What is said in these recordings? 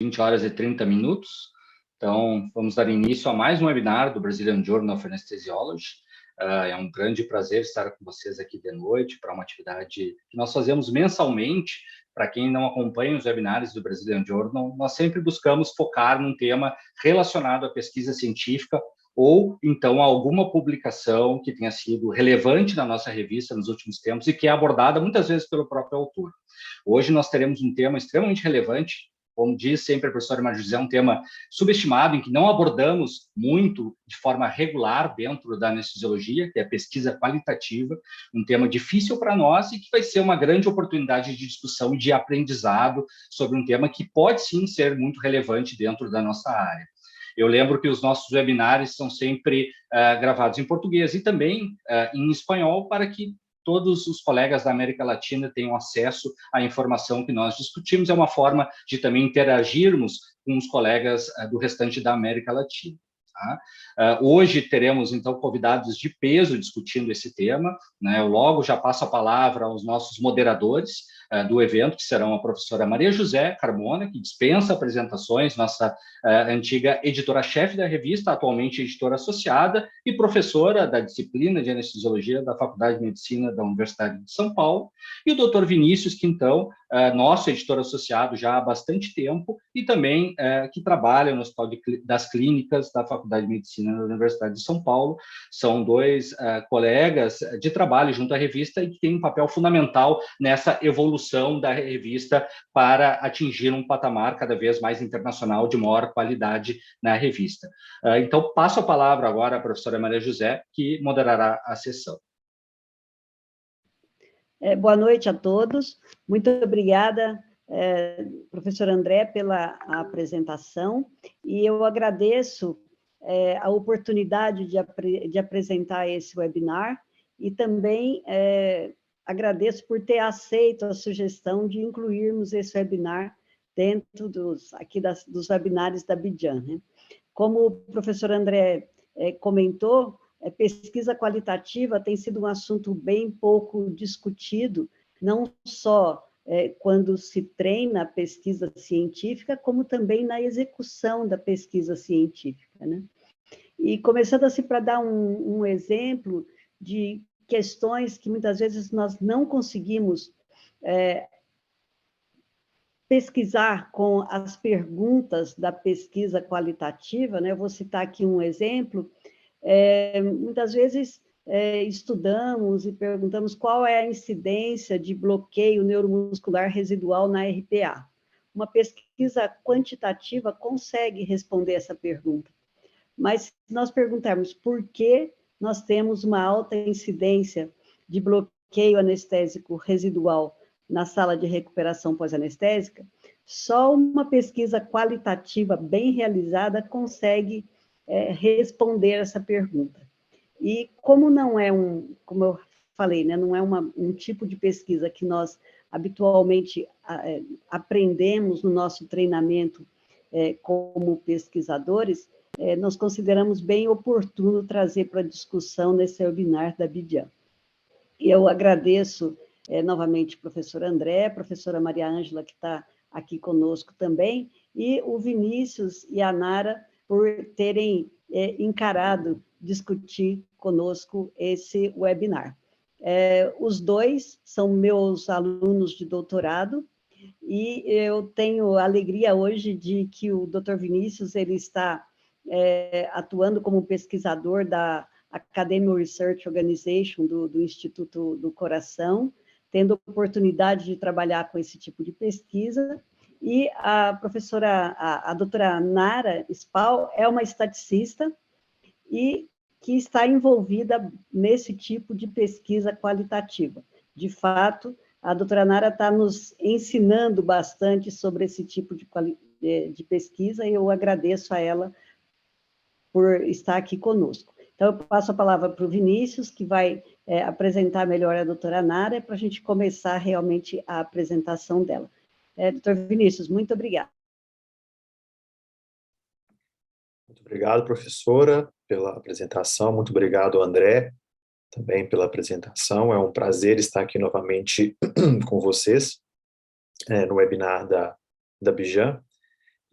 20 horas e 30 minutos. Então, vamos dar início a mais um webinar do Brazilian Journal of Anesthesiology. É um grande prazer estar com vocês aqui de noite para uma atividade que nós fazemos mensalmente. Para quem não acompanha os webinários do Brazilian Journal, nós sempre buscamos focar num tema relacionado à pesquisa científica ou, então, a alguma publicação que tenha sido relevante na nossa revista nos últimos tempos e que é abordada muitas vezes pelo próprio autor. Hoje nós teremos um tema extremamente relevante. Como diz sempre a professora Maria José, é um tema subestimado, em que não abordamos muito de forma regular dentro da anestesiologia, que é a pesquisa qualitativa, um tema difícil para nós e que vai ser uma grande oportunidade de discussão e de aprendizado sobre um tema que pode sim ser muito relevante dentro da nossa área. Eu lembro que os nossos webinários são sempre gravados em português e também em espanhol, para que todos os colegas da América Latina tenham acesso à informação que nós discutimos. É uma forma de também interagirmos com os colegas do restante da América Latina. Tá? Hoje teremos, então, convidados de peso discutindo esse tema, né? Eu logo já passo a palavra aos nossos moderadores do evento, que serão a professora Maria José Carmona, que dispensa apresentações, nossa antiga editora-chefe da revista, atualmente editora associada e professora da disciplina de anestesiologia da Faculdade de Medicina da Universidade de São Paulo, e o Dr. Vinícius Quintão, nosso editor associado já há bastante tempo e também que trabalha no Hospital das Clínicas da Faculdade de Medicina da Universidade de São Paulo. São dois colegas de trabalho junto à revista e que têm um papel fundamental nessa evolução da revista para atingir um patamar cada vez mais internacional de maior qualidade na revista. Então, passo a palavra agora à professora Maria José, que moderará a sessão. Boa noite a todos. Muito obrigada, professor André, pela apresentação. E eu agradeço a oportunidade de apresentar esse webinar e também agradeço por ter aceito a sugestão de incluirmos esse webinar dentro dos webinários da Abidjan, né? Como o professor André comentou, pesquisa qualitativa tem sido um assunto bem pouco discutido, não só quando se treina a pesquisa científica, como também na execução da pesquisa científica, né? E começando assim para dar um exemplo de questões que muitas vezes nós não conseguimos pesquisar com as perguntas da pesquisa qualitativa, né? Eu vou citar aqui um exemplo. Muitas vezes estudamos e perguntamos qual é a incidência de bloqueio neuromuscular residual na RPA. Uma pesquisa quantitativa consegue responder essa pergunta, mas se nós perguntarmos por que nós temos uma alta incidência de bloqueio anestésico residual na sala de recuperação pós-anestésica, só uma pesquisa qualitativa bem realizada consegue responder essa pergunta. E como não é como eu falei, né, não é um tipo de pesquisa que nós habitualmente aprendemos no nosso treinamento como pesquisadores, nós consideramos bem oportuno trazer para discussão nesse webinar da Abidjan. Eu agradeço novamente o professor André, a professora Maria Ângela, que está aqui conosco também, e o Vinícius e a Nara por terem encarado discutir conosco esse webinar. Os dois são meus alunos de doutorado, e eu tenho a alegria hoje de que o Dr. Vinícius ele está atuando como pesquisador da Academic Research Organization do Instituto do Coração, tendo a oportunidade de trabalhar com esse tipo de pesquisa, e a professora, a doutora Nara Spal, é uma estaticista e que está envolvida nesse tipo de pesquisa qualitativa. De fato, a doutora Nara está nos ensinando bastante sobre esse tipo de pesquisa, e eu agradeço a ela por estar aqui conosco. Então, eu passo a palavra para o Vinícius, que vai apresentar melhor a doutora Nara, para a gente começar realmente a apresentação dela. Doutor Vinícius, muito obrigada. Muito obrigado, professora, pela apresentação. Muito obrigado, André, também pela apresentação. É um prazer estar aqui novamente com vocês no webinar da Abidjan.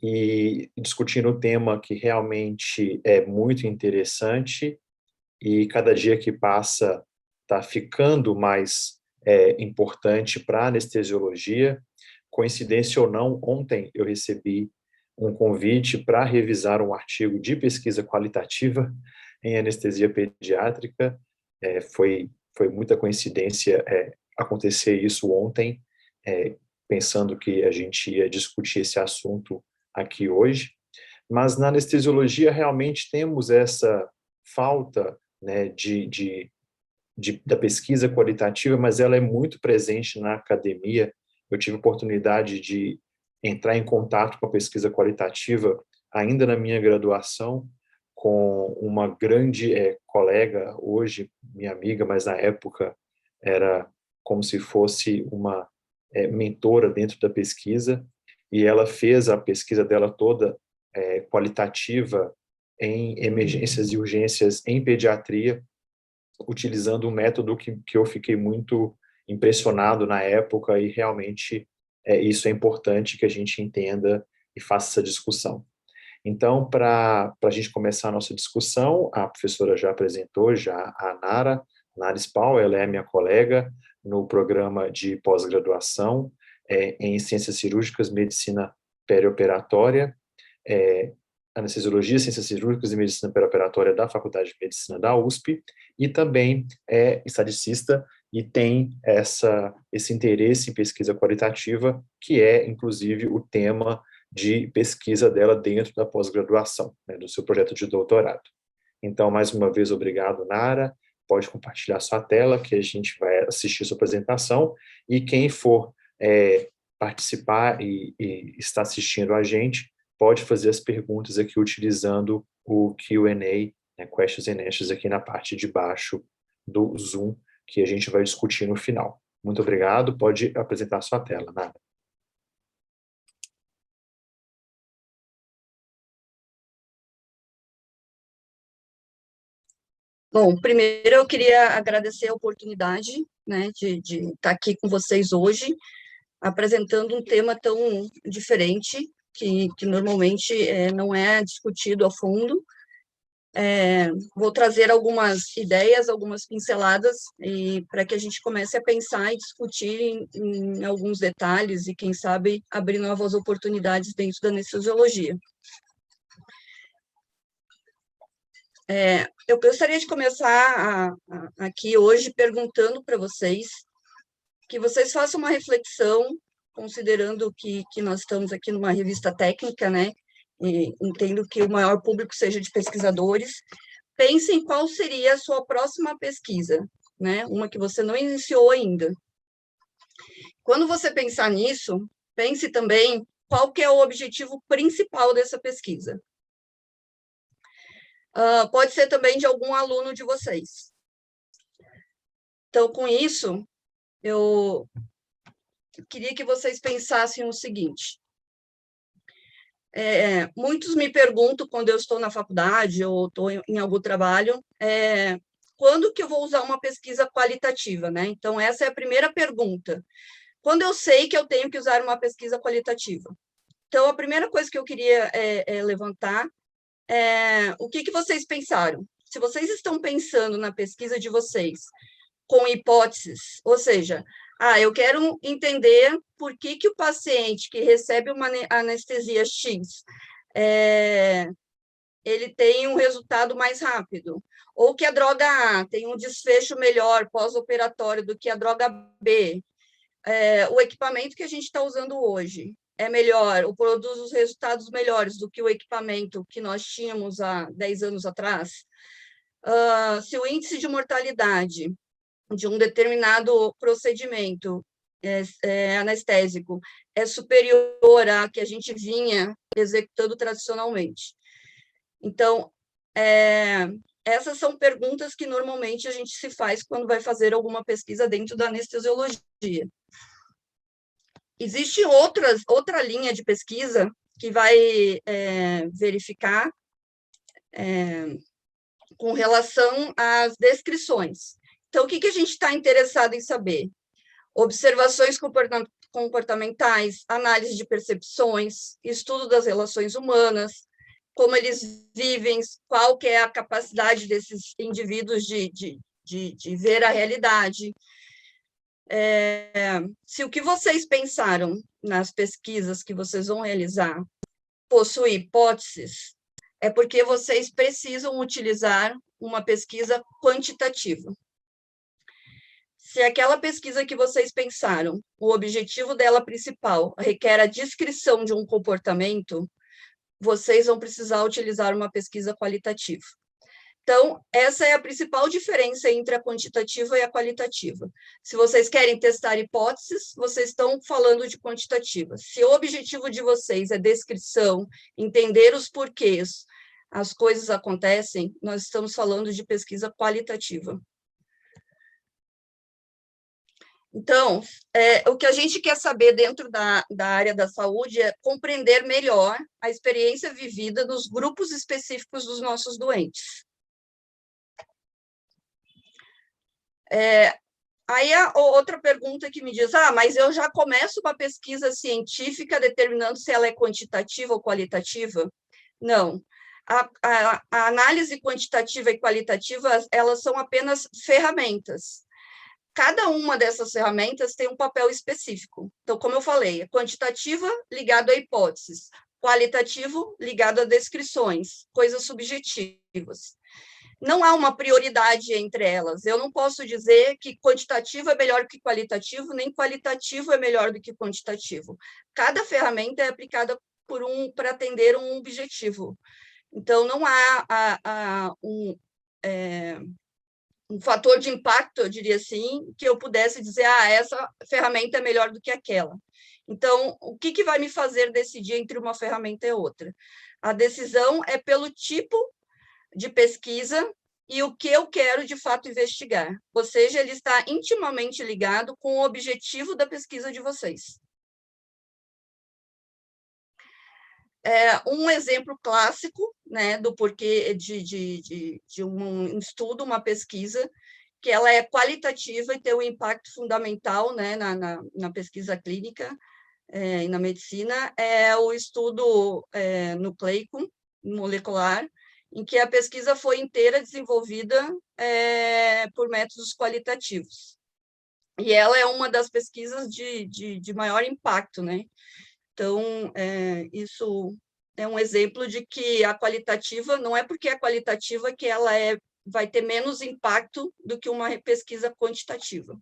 e discutindo um tema que realmente é muito interessante e cada dia que passa está ficando mais importante para a anestesiologia. Coincidência ou não, ontem eu recebi um convite para revisar um artigo de pesquisa qualitativa em anestesia pediátrica. Foi muita coincidência acontecer isso ontem, pensando que a gente ia discutir esse assunto aqui hoje. Mas na anestesiologia realmente temos essa falta, né, da pesquisa qualitativa, mas ela é muito presente na academia. Eu tive a oportunidade de entrar em contato com a pesquisa qualitativa ainda na minha graduação, com uma grande colega, hoje minha amiga, mas na época era como se fosse uma mentora dentro da pesquisa, e ela fez a pesquisa dela toda qualitativa em emergências e urgências em pediatria, utilizando um método que eu fiquei muito impressionado na época, e realmente isso é importante que a gente entenda e faça essa discussão. Então, para a gente começar a nossa discussão, a professora já apresentou, já a Nara Spal, ela é minha colega no programa de pós-graduação em Ciências Cirúrgicas, Medicina Perioperatória, Anestesiologia, Ciências Cirúrgicas e Medicina Perioperatória da Faculdade de Medicina da USP, e também é estaticista e tem esse interesse em pesquisa qualitativa, que é, inclusive, o tema de pesquisa dela dentro da pós-graduação, né, do seu projeto de doutorado. Então, mais uma vez, obrigado, Nara. Pode compartilhar sua tela, que a gente vai assistir sua apresentação, e quem for participar e está assistindo a gente, pode fazer as perguntas aqui utilizando o Q&A, né, Questions and Answers, aqui na parte de baixo do Zoom, que a gente vai discutir no final. Muito obrigado, pode apresentar sua tela, Nara. Bom, primeiro eu queria agradecer a oportunidade, né, de estar aqui com vocês hoje, apresentando um tema tão diferente, que normalmente não é discutido a fundo. Vou trazer algumas ideias, algumas pinceladas, para que a gente comece a pensar e discutir em alguns detalhes e, quem sabe, abrir novas oportunidades dentro da anestesiologia. Eu gostaria de começar aqui hoje perguntando para vocês, que vocês façam uma reflexão, considerando que nós estamos aqui numa revista técnica, né, e entendo que o maior público seja de pesquisadores. Pensem qual seria a sua próxima pesquisa, né, uma que você não iniciou ainda. Quando você pensar nisso, pense também qual que é o objetivo principal dessa pesquisa. Pode ser também de algum aluno de vocês. Então, com isso, eu queria que vocês pensassem o seguinte. Muitos me perguntam, quando eu estou na faculdade ou estou em algum trabalho, quando que eu vou usar uma pesquisa qualitativa, né? Então, essa é a primeira pergunta. Quando eu sei que eu tenho que usar uma pesquisa qualitativa? Então, a primeira coisa que eu queria levantar o que vocês pensaram? Se vocês estão pensando na pesquisa de vocês com hipóteses, ou seja, eu quero entender por que o paciente que recebe uma anestesia X, ele tem um resultado mais rápido, ou que a droga A tem um desfecho melhor pós-operatório do que a droga B, o equipamento que a gente está usando hoje é melhor, ou produz os resultados melhores do que o equipamento que nós tínhamos há 10 anos atrás, se o índice de mortalidade de um determinado procedimento anestésico é superior à que a gente vinha executando tradicionalmente. Então, essas são perguntas que normalmente a gente se faz quando vai fazer alguma pesquisa dentro da anestesiologia. Existe outra linha de pesquisa que vai verificar com relação às descrições. Então, o que a gente está interessado em saber? Observações comportamentais, análise de percepções, estudo das relações humanas, como eles vivem, qual que é a capacidade desses indivíduos de ver a realidade. Se o que vocês pensaram nas pesquisas que vocês vão realizar possui hipóteses, é porque vocês precisam utilizar uma pesquisa quantitativa. Se aquela pesquisa que vocês pensaram, o objetivo dela principal requer a descrição de um comportamento, vocês vão precisar utilizar uma pesquisa qualitativa. Então, essa é a principal diferença entre a quantitativa e a qualitativa. Se vocês querem testar hipóteses, vocês estão falando de quantitativa. Se o objetivo de vocês é descrição, entender os porquês, as coisas acontecem, nós estamos falando de pesquisa qualitativa. Então, o que a gente quer saber dentro da área da saúde é compreender melhor a experiência vivida nos grupos específicos dos nossos doentes. Aí a outra pergunta que me diz, mas eu já começo uma pesquisa científica determinando se ela é quantitativa ou qualitativa? Não. A análise quantitativa e qualitativa, elas são apenas ferramentas. Cada uma dessas ferramentas tem um papel específico. Então, como eu falei, é quantitativa ligado a hipóteses, qualitativo ligado a descrições, coisas subjetivas. Não há uma prioridade entre elas. Eu não posso dizer que quantitativo é melhor que qualitativo, nem qualitativo é melhor do que quantitativo. Cada ferramenta é aplicada para atender um objetivo. Então, não há um fator de impacto, eu diria assim, que eu pudesse dizer, essa ferramenta é melhor do que aquela. Então, o que vai me fazer decidir entre uma ferramenta e outra? A decisão é pelo tipo de pesquisa e o que eu quero, de fato, investigar. Ou seja, ele está intimamente ligado com o objetivo da pesquisa de vocês. Um exemplo clássico, né, do porquê de um estudo, uma pesquisa, que ela é qualitativa e tem um impacto fundamental, né, na pesquisa clínica e na medicina, é o estudo nucleico, molecular, em que a pesquisa foi inteira desenvolvida por métodos qualitativos. E ela é uma das pesquisas de maior impacto, né? Então, isso é um exemplo de que a qualitativa, não é porque é qualitativa que ela vai ter menos impacto do que uma pesquisa quantitativa.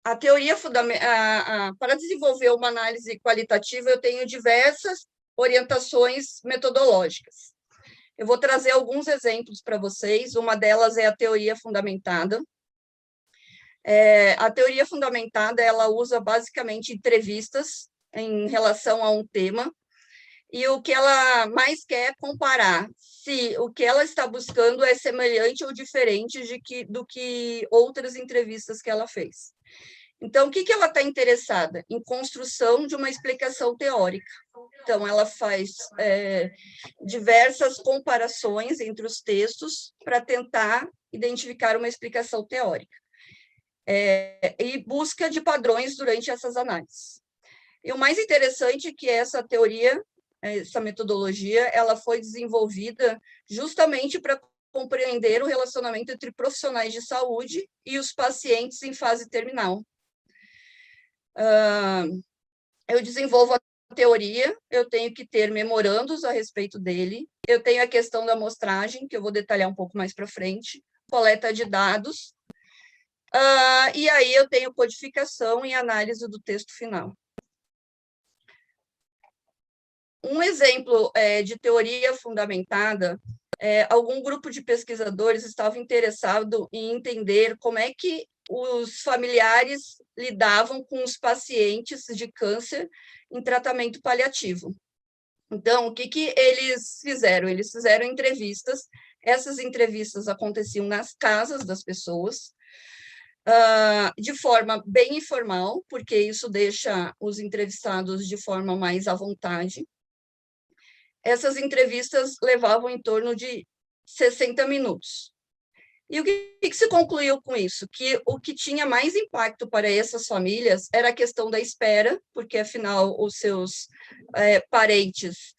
A teoria para desenvolver uma análise qualitativa, eu tenho diversas orientações metodológicas. Eu vou trazer alguns exemplos para vocês. Uma delas é a teoria fundamentada. A teoria fundamentada, ela usa basicamente entrevistas em relação a um tema, e o que ela mais quer é comparar se o que ela está buscando é semelhante ou diferente do que outras entrevistas que ela fez. Então, o que ela está interessada? Em construção de uma explicação teórica. Então, ela faz diversas comparações entre os textos para tentar identificar uma explicação teórica. E busca de padrões durante essas análises. E o mais interessante é que essa teoria, essa metodologia, ela foi desenvolvida justamente para compreender o relacionamento entre profissionais de saúde e os pacientes em fase terminal. Eu desenvolvo a teoria, eu tenho que ter memorandos a respeito dele, eu tenho a questão da amostragem, que eu vou detalhar um pouco mais para frente, coleta de dados, e aí eu tenho codificação e análise do texto final. Um exemplo de teoria fundamentada, algum grupo de pesquisadores estava interessado em entender como é que os familiares lidavam com os pacientes de câncer em tratamento paliativo. Então, o que eles fizeram? Eles fizeram entrevistas, essas entrevistas aconteciam nas casas das pessoas, de forma bem informal, porque isso deixa os entrevistados de forma mais à vontade. Essas entrevistas levavam em torno de 60 minutos. E o que se concluiu com isso? Que o que tinha mais impacto para essas famílias era a questão da espera, porque, afinal, os seus parentes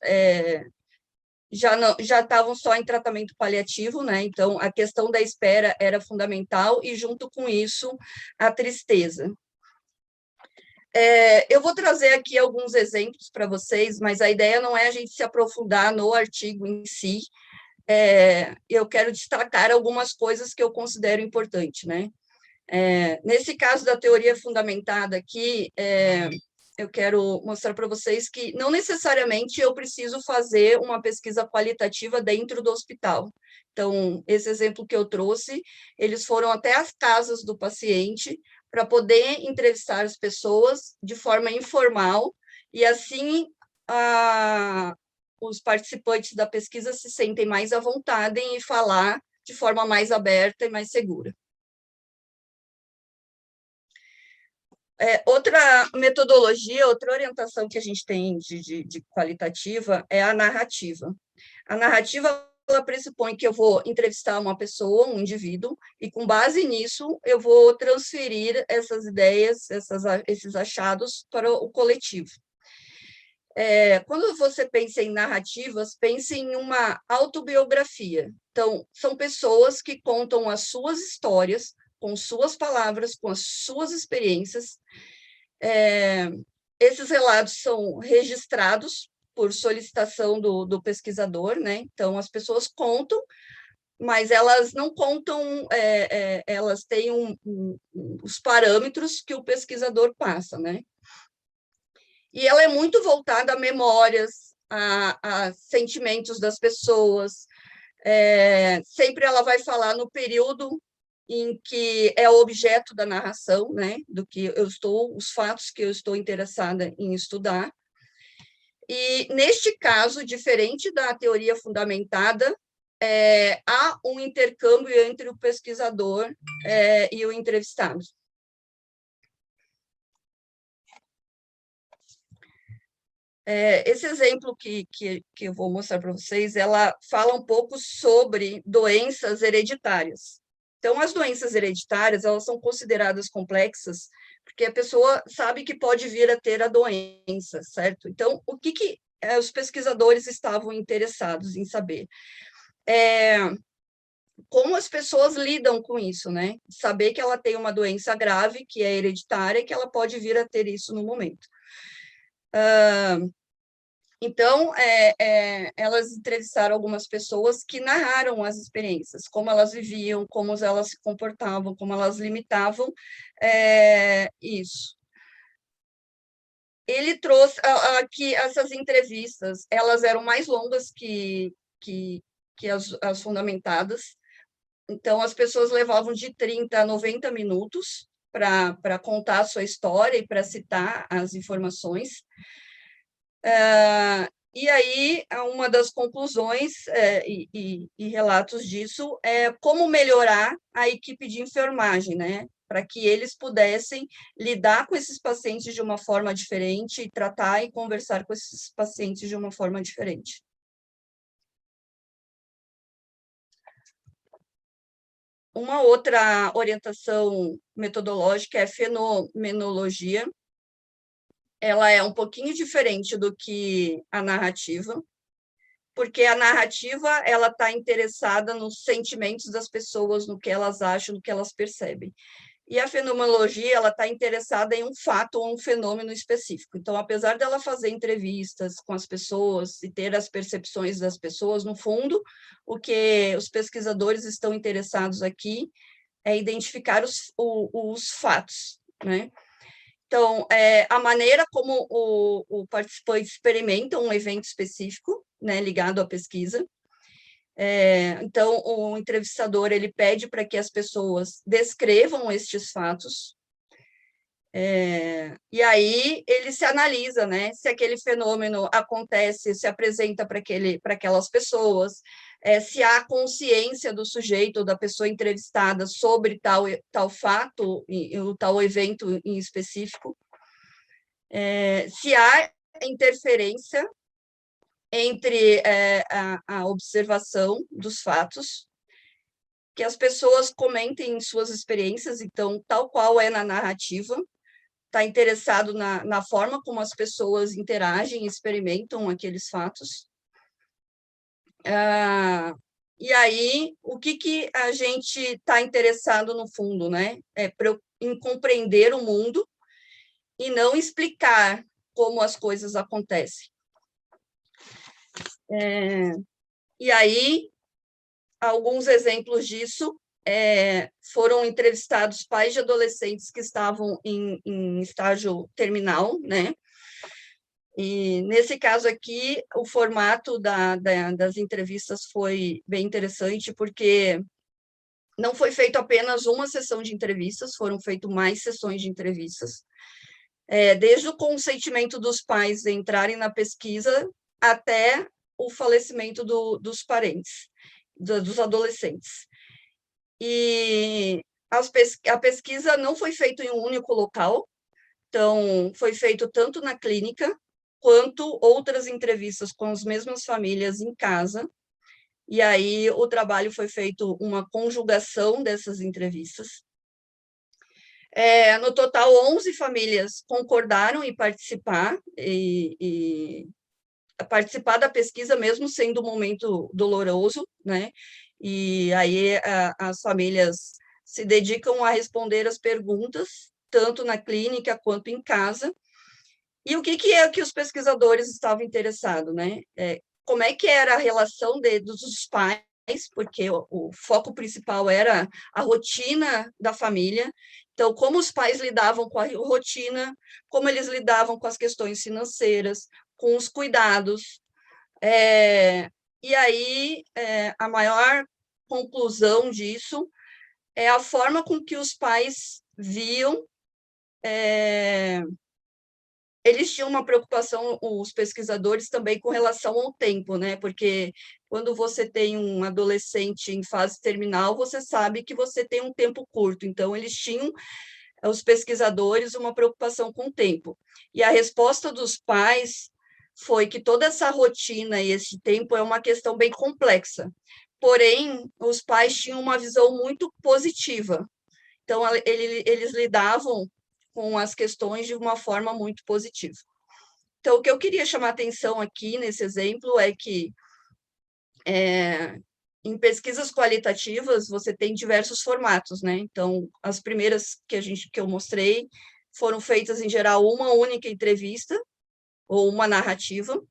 já estavam só em tratamento paliativo, né? Então, a questão da espera era fundamental, e, junto com isso, a tristeza. Eu vou trazer aqui alguns exemplos para vocês, mas a ideia não é a gente se aprofundar no artigo em si. Eu quero destacar algumas coisas que eu considero importantes, né? Nesse caso da teoria fundamentada aqui, eu quero mostrar para vocês que não necessariamente eu preciso fazer uma pesquisa qualitativa dentro do hospital. Então, esse exemplo que eu trouxe, eles foram até as casas do paciente para poder entrevistar as pessoas de forma informal, e assim os participantes da pesquisa se sentem mais à vontade em falar de forma mais aberta e mais segura. Outra metodologia, outra orientação que a gente tem de qualitativa é a narrativa. A narrativa, ela pressupõe que eu vou entrevistar uma pessoa, um indivíduo, e, com base nisso, eu vou transferir essas ideias, esses achados para o coletivo. Quando você pensa em narrativas, pense em uma autobiografia. Então, são pessoas que contam as suas histórias, com suas palavras, com as suas experiências. Esses relatos são registrados por solicitação do pesquisador, né? Então, as pessoas contam, mas elas não contam, elas têm os parâmetros que o pesquisador passa, né? E ela é muito voltada a memórias, a sentimentos das pessoas. Sempre ela vai falar no período em que é o objeto da narração, né, os fatos que eu estou interessada em estudar. E, neste caso, diferente da teoria fundamentada, há um intercâmbio entre o pesquisador e o entrevistado. Esse exemplo que eu vou mostrar para vocês, ela fala um pouco sobre doenças hereditárias. Então, as doenças hereditárias, elas são consideradas complexas, porque a pessoa sabe que pode vir a ter a doença, certo? Então, o que os pesquisadores estavam interessados em saber? Como as pessoas lidam com isso, né? Saber que ela tem uma doença grave, que é hereditária, e que ela pode vir a ter isso no momento. Então, elas entrevistaram algumas pessoas que narraram as experiências, como elas viviam, como elas se comportavam, como elas limitavam isso. Ele trouxe que essas entrevistas, elas eram mais longas que as fundamentadas. Então, as pessoas levavam de 30 a 90 minutos para contar a sua história e para citar as informações. E aí, uma das conclusões e relatos disso é como melhorar a equipe de enfermagem, né? Para que eles pudessem lidar com esses pacientes de uma forma diferente, e tratar e conversar com esses pacientes de uma forma diferente. Uma outra orientação metodológica é a fenomenologia. Ela é um pouquinho diferente do que a narrativa, porque a narrativa ela está interessada nos sentimentos das pessoas, no que elas acham, no que elas percebem. E a fenomenologia ela está interessada em um fato ou um fenômeno específico. Então, apesar dela fazer entrevistas com as pessoas e ter as percepções das pessoas, no fundo, o que os pesquisadores estão interessados aqui é identificar os fatos, né? Então, a maneira como o participante experimenta um evento específico, né, ligado à pesquisa. Então, o entrevistador ele pede para que as pessoas descrevam estes fatos, e aí ele se analisa, né, se aquele fenômeno acontece, se apresenta para aquelas pessoas, se há consciência do sujeito ou da pessoa entrevistada sobre tal fato, ou tal evento em específico, se há interferência entre a observação dos fatos que as pessoas comentem suas experiências, então, tal qual é na narrativa, está interessado na forma como as pessoas interagem e experimentam aqueles fatos. E aí, o que a gente está interessado no fundo, né? Em compreender o mundo e não explicar como as coisas acontecem. E aí, alguns exemplos disso foram entrevistados pais de adolescentes que estavam em estágio terminal, né? E, nesse caso aqui, o formato das entrevistas foi bem interessante, porque não foi feito apenas uma sessão de entrevistas, foram feitas mais sessões de entrevistas, desde o consentimento dos pais de entrarem na pesquisa até o falecimento dos parentes, dos adolescentes. E a pesquisa não foi feita em um único local, então, foi feito tanto na clínica, quanto outras entrevistas com as mesmas famílias em casa, e aí o trabalho foi feito uma conjugação dessas entrevistas. No total, 11 famílias concordaram em participar, e participar da pesquisa, mesmo sendo um momento doloroso, né? E aí as famílias se dedicam a responder as perguntas, tanto na clínica quanto em casa. E o que é que os pesquisadores estavam interessados, né? Como é que era a relação dos pais, porque o foco principal era a rotina da família. Então, como os pais lidavam com a rotina, como eles lidavam com as questões financeiras, com os cuidados. E aí, a maior conclusão disso é a forma com que os pais viam. Eles tinham uma preocupação, os pesquisadores, também com relação ao tempo, né? Porque quando você tem um adolescente em fase terminal, você sabe que você tem um tempo curto. Então, eles tinham, os pesquisadores, uma preocupação com o tempo. E a resposta dos pais foi que toda essa rotina e esse tempo é uma questão bem complexa. Porém, os pais tinham uma visão muito positiva. Então, eles lidavam com as questões de uma forma muito positiva. Então, o que eu queria chamar a atenção aqui nesse exemplo é que em pesquisas qualitativas você tem diversos formatos, né? Então, as primeiras que eu mostrei foram feitas, em geral, uma única entrevista ou uma narrativa,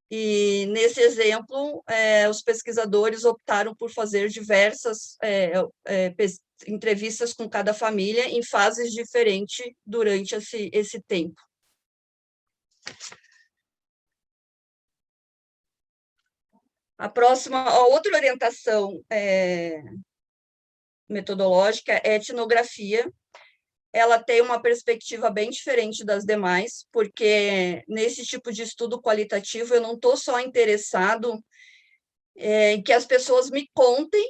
e nesse exemplo, os pesquisadores optaram por fazer diversas entrevistas com cada família em fases diferentes durante esse tempo. A outra orientação metodológica é a etnografia. Ela tem uma perspectiva bem diferente das demais, porque nesse tipo de estudo qualitativo eu não estou só interessado em que as pessoas me contem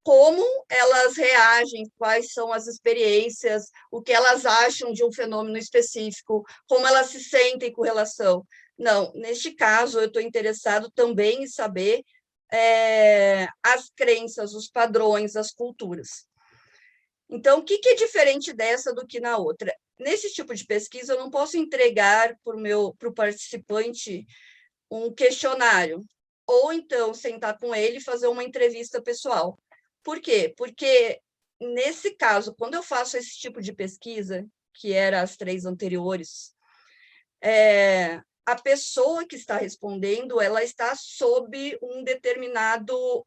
como elas reagem, quais são as experiências, o que elas acham de um fenômeno específico, como elas se sentem com relação. Não, neste caso, eu estou interessado também em saber as crenças, os padrões, as culturas. Então, o que é diferente dessa do que na outra? Nesse tipo de pesquisa, eu não posso entregar para o participante um questionário, ou então sentar com ele e fazer uma entrevista pessoal. Por quê? Porque, nesse caso, quando eu faço esse tipo de pesquisa, que era as 3 anteriores, a pessoa que está respondendo, ela está sob um determinado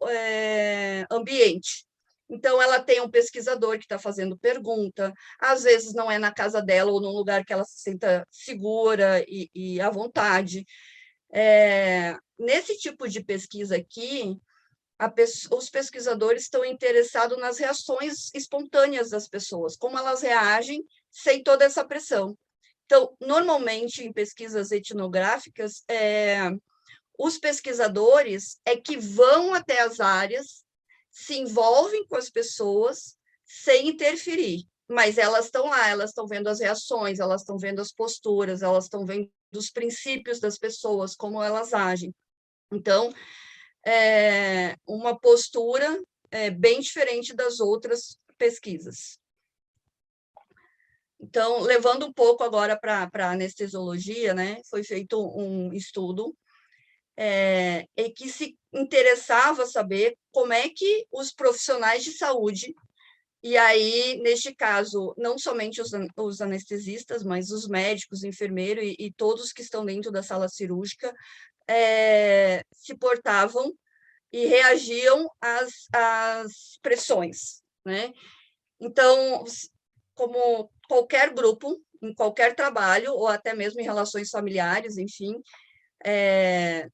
ambiente. Então, ela tem um pesquisador que está fazendo pergunta, às vezes não é na casa dela ou num lugar que ela se sinta segura e à vontade. Nesse tipo de pesquisa aqui, os pesquisadores estão interessados nas reações espontâneas das pessoas, como elas reagem sem toda essa pressão. Então, normalmente, em pesquisas etnográficas, os pesquisadores que vão até as áreas, se envolvem com as pessoas sem interferir, mas elas estão lá, elas estão vendo as reações, elas estão vendo as posturas, elas estão vendo os princípios das pessoas, como elas agem. Então, uma postura bem diferente das outras pesquisas. Então, levando um pouco agora para a anestesiologia, né, foi feito um estudo que se interessava saber como é que os profissionais de saúde, e aí, neste caso, não somente os anestesistas, mas os médicos, enfermeiros e todos que estão dentro da sala cirúrgica, se portavam e reagiam às pressões, né? Então, como qualquer grupo, em qualquer trabalho, ou até mesmo em relações familiares, enfim,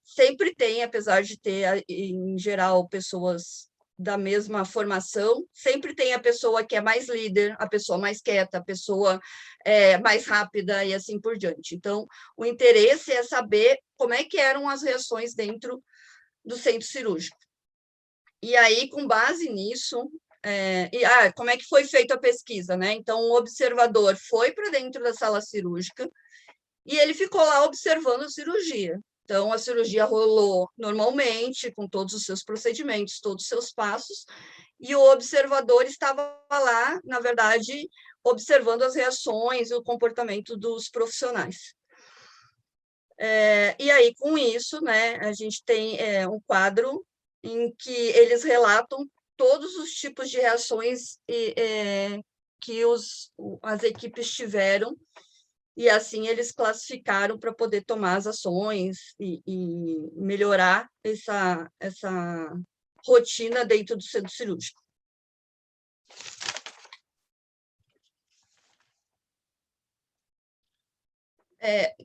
sempre tem, apesar de ter, em geral, pessoas da mesma formação, sempre tem a pessoa que é mais líder, a pessoa mais quieta, a pessoa mais rápida e assim por diante. Então, o interesse é saber como é que eram as reações dentro do centro cirúrgico. E aí, com base nisso, como é que foi feita a pesquisa, né? Então, o observador foi para dentro da sala cirúrgica e ele ficou lá observando a cirurgia. Então, a cirurgia rolou normalmente, com todos os seus procedimentos, todos os seus passos, e o observador estava lá, na verdade, observando as reações e o comportamento dos profissionais. E aí, com isso, né, a gente tem um quadro em que eles relatam todos os tipos de reações que as equipes tiveram, e assim eles classificaram para poder tomar as ações e melhorar essa rotina dentro do centro cirúrgico.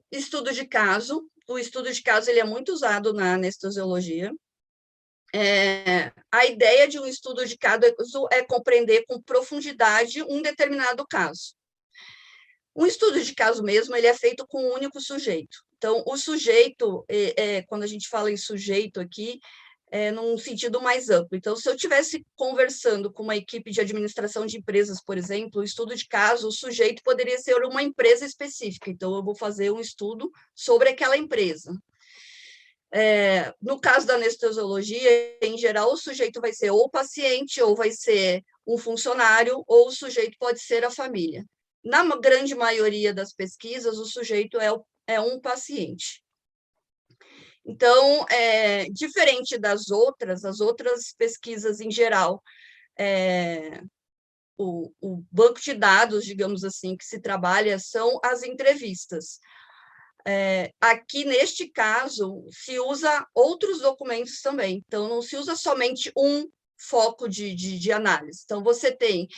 Estudo de caso. O estudo de caso ele é muito usado na anestesiologia. A ideia de um estudo de caso é compreender com profundidade um determinado caso. Um estudo de caso mesmo, ele é feito com um único sujeito. Então, o sujeito, quando a gente fala em sujeito aqui, num sentido mais amplo. Então, se eu estivesse conversando com uma equipe de administração de empresas, por exemplo, o estudo de caso, o sujeito poderia ser uma empresa específica. Então, eu vou fazer um estudo sobre aquela empresa. No caso da anestesiologia, em geral, o sujeito vai ser ou o paciente, ou vai ser um funcionário, ou o sujeito pode ser a família. Na grande maioria das pesquisas, o sujeito é um paciente. Então, diferente das outras, as outras pesquisas em geral, o banco de dados, digamos assim, que se trabalha são as entrevistas. Aqui, neste caso, se usa outros documentos também. Então, não se usa somente um foco de análise. Então, você tem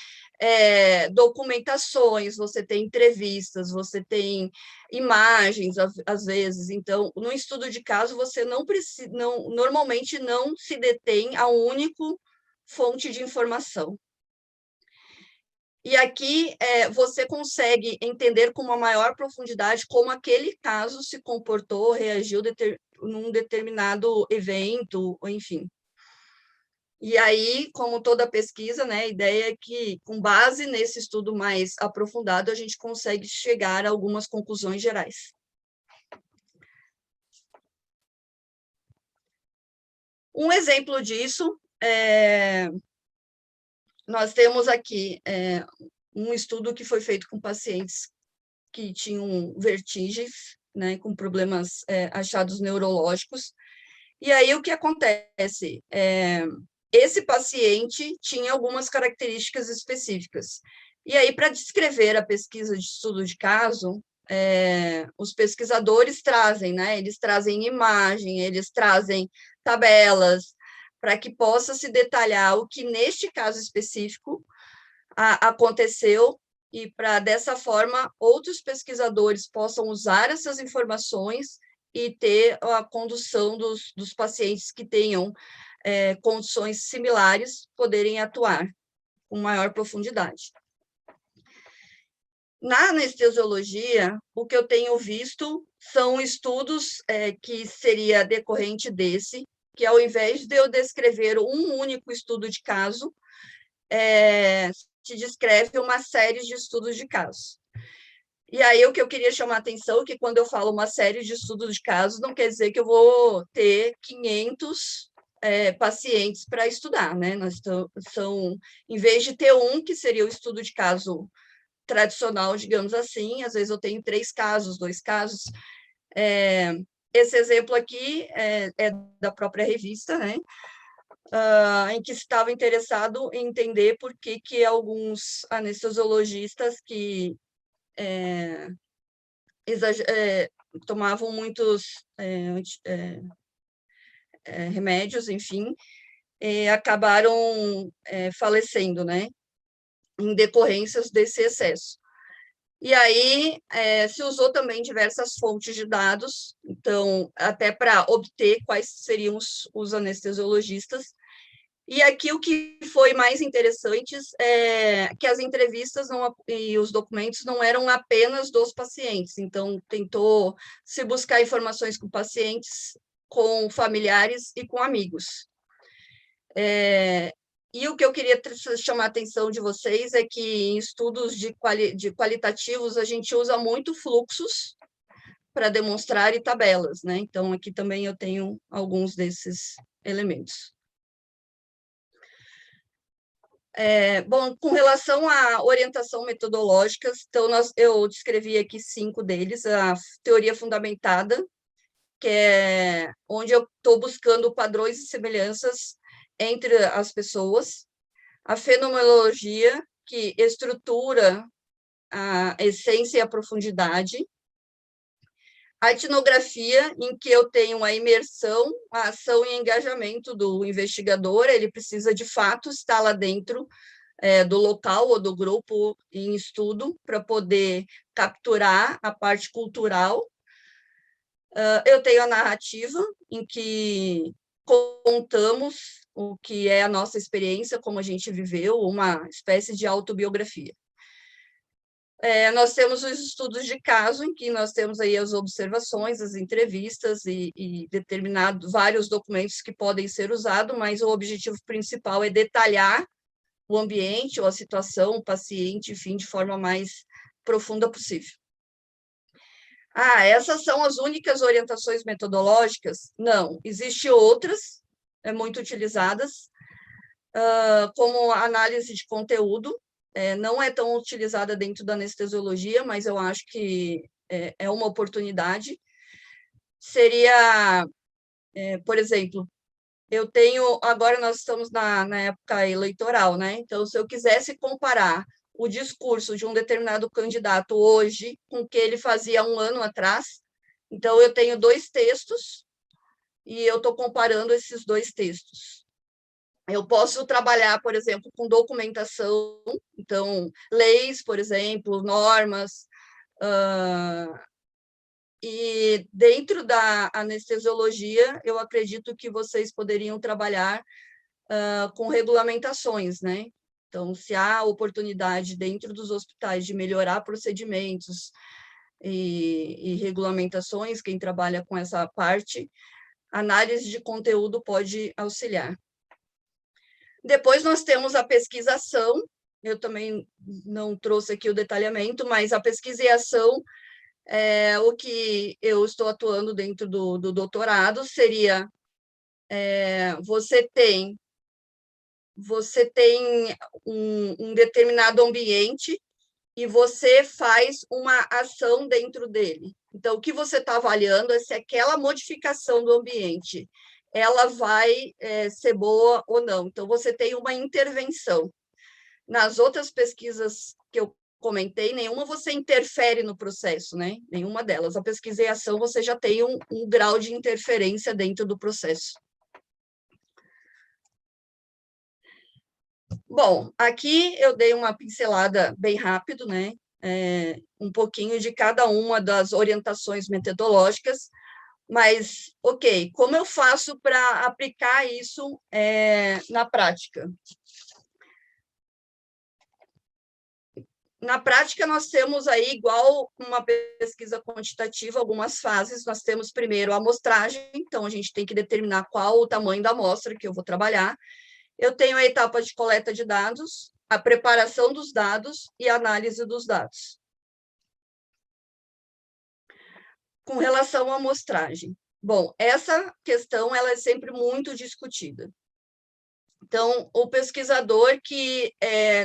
documentações, você tem entrevistas, você tem imagens, às vezes. Então, no estudo de caso, você normalmente não se detém a um único fonte de informação. E aqui você consegue entender com uma maior profundidade como aquele caso se comportou, reagiu num determinado evento, enfim. E aí, como toda pesquisa, né, a ideia é que, com base nesse estudo mais aprofundado, a gente consegue chegar a algumas conclusões gerais. Um exemplo disso nós temos aqui um estudo que foi feito com pacientes que tinham vertigens, né, com problemas achados neurológicos. E aí, o que acontece? Esse paciente tinha algumas características específicas. E aí, para descrever a pesquisa de estudo de caso, os pesquisadores trazem, né? Eles trazem imagem, eles trazem tabelas, para que possa se detalhar o que, neste caso específico, aconteceu, e para, dessa forma, outros pesquisadores possam usar essas informações e ter a condução dos pacientes que tenham condições similares, poderem atuar com maior profundidade. Na anestesiologia, o que eu tenho visto são estudos que seria decorrente desse, que ao invés de eu descrever um único estudo de caso, te descreve uma série de estudos de casos. E aí, o que eu queria chamar a atenção é que, quando eu falo uma série de estudos de casos, não quer dizer que eu vou ter 500 pacientes para estudar, né? Em vez de ter um, que seria o estudo de caso tradicional, digamos assim, às vezes eu tenho 3 casos, 2 casos. Esse exemplo aqui é da própria revista, né? Em que estava interessado em entender por que alguns anestesiologistas que tomavam muitos remédios, enfim, acabaram falecendo, né, em decorrências desse excesso. E aí se usou também diversas fontes de dados, então, até para obter quais seriam os anestesiologistas. E aqui o que foi mais interessante é que as entrevistas e os documentos não eram apenas dos pacientes, então tentou se buscar informações com pacientes, com familiares e com amigos. E o que eu queria chamar a atenção de vocês é que em estudos de qualitativos a gente usa muito fluxos para demonstrar e tabelas, né? Então, aqui também eu tenho alguns desses elementos. Bom, com relação à orientação metodológica, então eu descrevi aqui 5 deles: a teoria fundamentada, que é onde eu estou buscando padrões e semelhanças entre as pessoas; a fenomenologia, que estrutura a essência e a profundidade; a etnografia, em que eu tenho a imersão, a ação e engajamento do investigador, ele precisa, de fato, estar lá dentro do local ou do grupo em estudo para poder capturar a parte cultural. Eu tenho a narrativa, em que contamos o que é a nossa experiência, como a gente viveu, uma espécie de autobiografia. Nós temos os estudos de caso, em que nós temos aí as observações, as entrevistas e vários documentos que podem ser usados, mas o objetivo principal é detalhar o ambiente ou a situação, o paciente, enfim, de forma mais profunda possível. Essas são as únicas orientações metodológicas? Não, existem outras, muito utilizadas, como a análise de conteúdo. Não é tão utilizada dentro da anestesiologia, mas eu acho que é uma oportunidade. Seria, por exemplo, agora nós estamos na época eleitoral, né? Então, se eu quisesse comparar o discurso de um determinado candidato hoje com o que ele fazia 1 ano atrás, então eu tenho 2 textos e eu estou comparando esses 2 textos. Eu posso trabalhar, por exemplo, com documentação, então, leis, por exemplo, normas, e dentro da anestesiologia, eu acredito que vocês poderiam trabalhar com regulamentações, né? Então, se há oportunidade dentro dos hospitais de melhorar procedimentos e regulamentações, quem trabalha com essa parte, análise de conteúdo pode auxiliar. Depois nós temos a pesquisação, eu também não trouxe aqui o detalhamento, mas a pesquisa e ação, o que eu estou atuando dentro do doutorado seria, você tem um determinado ambiente e você faz uma ação dentro dele. Então, o que você está avaliando é se aquela modificação do ambiente ela vai ser boa ou não. Então, você tem uma intervenção. Nas outras pesquisas que eu comentei, nenhuma você interfere no processo, né? Nenhuma delas. A pesquisa e a ação, você já tem um grau de interferência dentro do processo. Bom, aqui eu dei uma pincelada bem rápido, né? Um pouquinho de cada uma das orientações metodológicas, mas, ok, como eu faço para aplicar isso na prática? Na prática, nós temos aí, igual uma pesquisa quantitativa, algumas fases. Nós temos primeiro a amostragem, então a gente tem que determinar qual o tamanho da amostra que eu vou trabalhar. Eu tenho a etapa de coleta de dados, a preparação dos dados e a análise dos dados. Com relação à amostragem, Bom, essa questão ela é sempre muito discutida. Então, o pesquisador que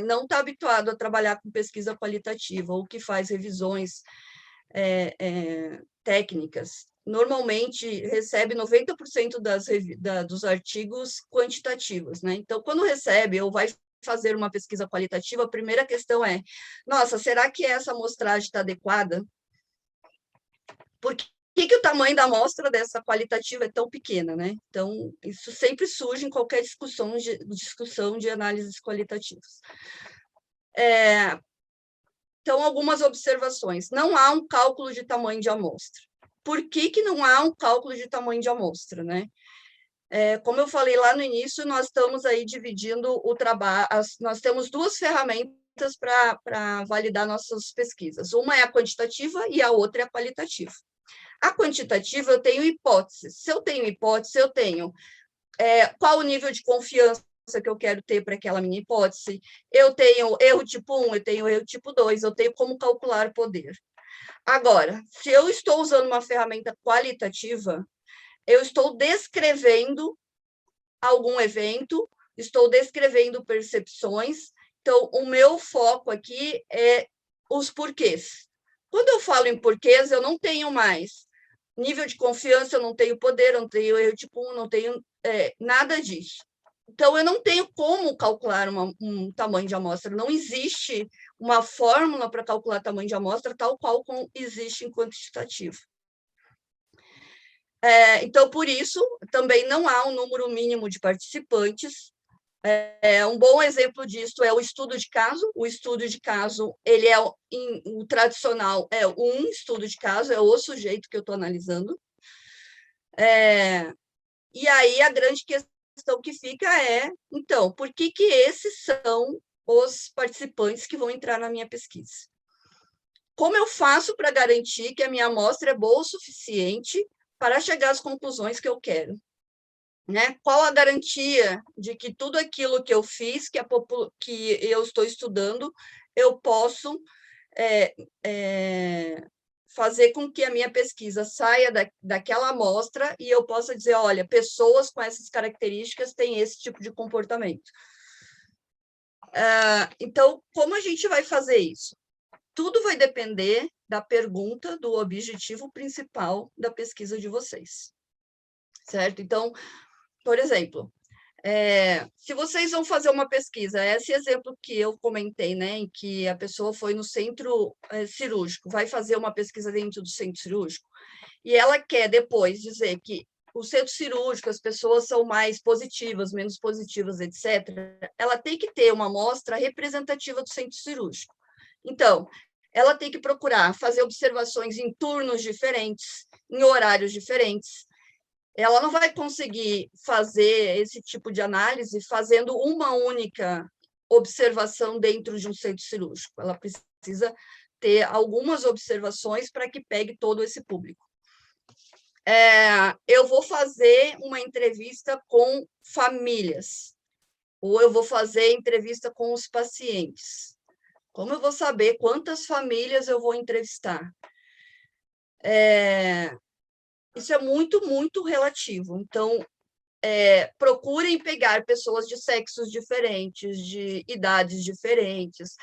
não está habituado a trabalhar com pesquisa qualitativa ou que faz revisões técnicas, normalmente recebe 90% dos artigos quantitativos, né? Então, quando recebe ou vai fazer uma pesquisa qualitativa, a primeira questão é: nossa, será que essa amostragem está adequada? Por que o tamanho da amostra dessa qualitativa é tão pequena, né? Então, isso sempre surge em qualquer discussão de análises qualitativas. Então, algumas observações. Não há um cálculo de tamanho de amostra. Por que não há um cálculo de tamanho de amostra, né? Como eu falei lá no início, nós estamos aí dividindo o trabalho, nós temos duas ferramentas para validar nossas pesquisas. Uma é a quantitativa e a outra é a qualitativa. A quantitativa, eu tenho hipóteses. Se eu tenho hipótese, eu tenho qual o nível de confiança que eu quero ter para aquela minha hipótese, eu tenho erro tipo 1, eu tenho erro tipo 2, eu tenho como calcular o poder. Agora, se eu estou usando uma ferramenta qualitativa, eu estou descrevendo algum evento, estou descrevendo percepções, então o meu foco aqui é os porquês. Quando eu falo em porquês, eu não tenho mais nível de confiança, eu não tenho poder, eu não tenho erro tipo 1, não tenho nada disso. Então, eu não tenho como calcular um tamanho de amostra, não existe uma fórmula para calcular tamanho de amostra tal qual existe em quantitativo. Então, por isso, também não há um número mínimo de participantes. Um bom exemplo disso é o estudo de caso. O estudo de caso, ele o tradicional é um estudo de caso, é o sujeito que eu estou analisando. E aí, a grande questão que fica então, por que esses são os participantes que vão entrar na minha pesquisa? Como eu faço para garantir que a minha amostra é boa o suficiente para chegar às conclusões que eu quero? Né? Qual a garantia de que tudo aquilo que eu fiz, que eu estou estudando, eu posso fazer com que a minha pesquisa saia daquela amostra e eu possa dizer, olha, pessoas com essas características têm esse tipo de comportamento. Então, como a gente vai fazer isso? Tudo vai depender da pergunta, do objetivo principal da pesquisa de vocês. Certo? Então, por exemplo, se vocês vão fazer uma pesquisa, esse exemplo que eu comentei, né, em que a pessoa foi no centro cirúrgico, vai fazer uma pesquisa dentro do centro cirúrgico, e ela quer depois dizer que o centro cirúrgico, as pessoas são mais positivas, menos positivas, etc., ela tem que ter uma amostra representativa do centro cirúrgico. Então, ela tem que procurar fazer observações em turnos diferentes, em horários diferentes. Ela não vai conseguir fazer esse tipo de análise fazendo uma única observação dentro de um centro cirúrgico. Ela precisa ter algumas observações para que pegue todo esse público. Eu vou fazer uma entrevista com famílias, ou eu vou fazer entrevista com os pacientes. Como eu vou saber quantas famílias eu vou entrevistar? Isso é muito, muito relativo. Então, procurem pegar pessoas de sexos diferentes, de idades diferentes.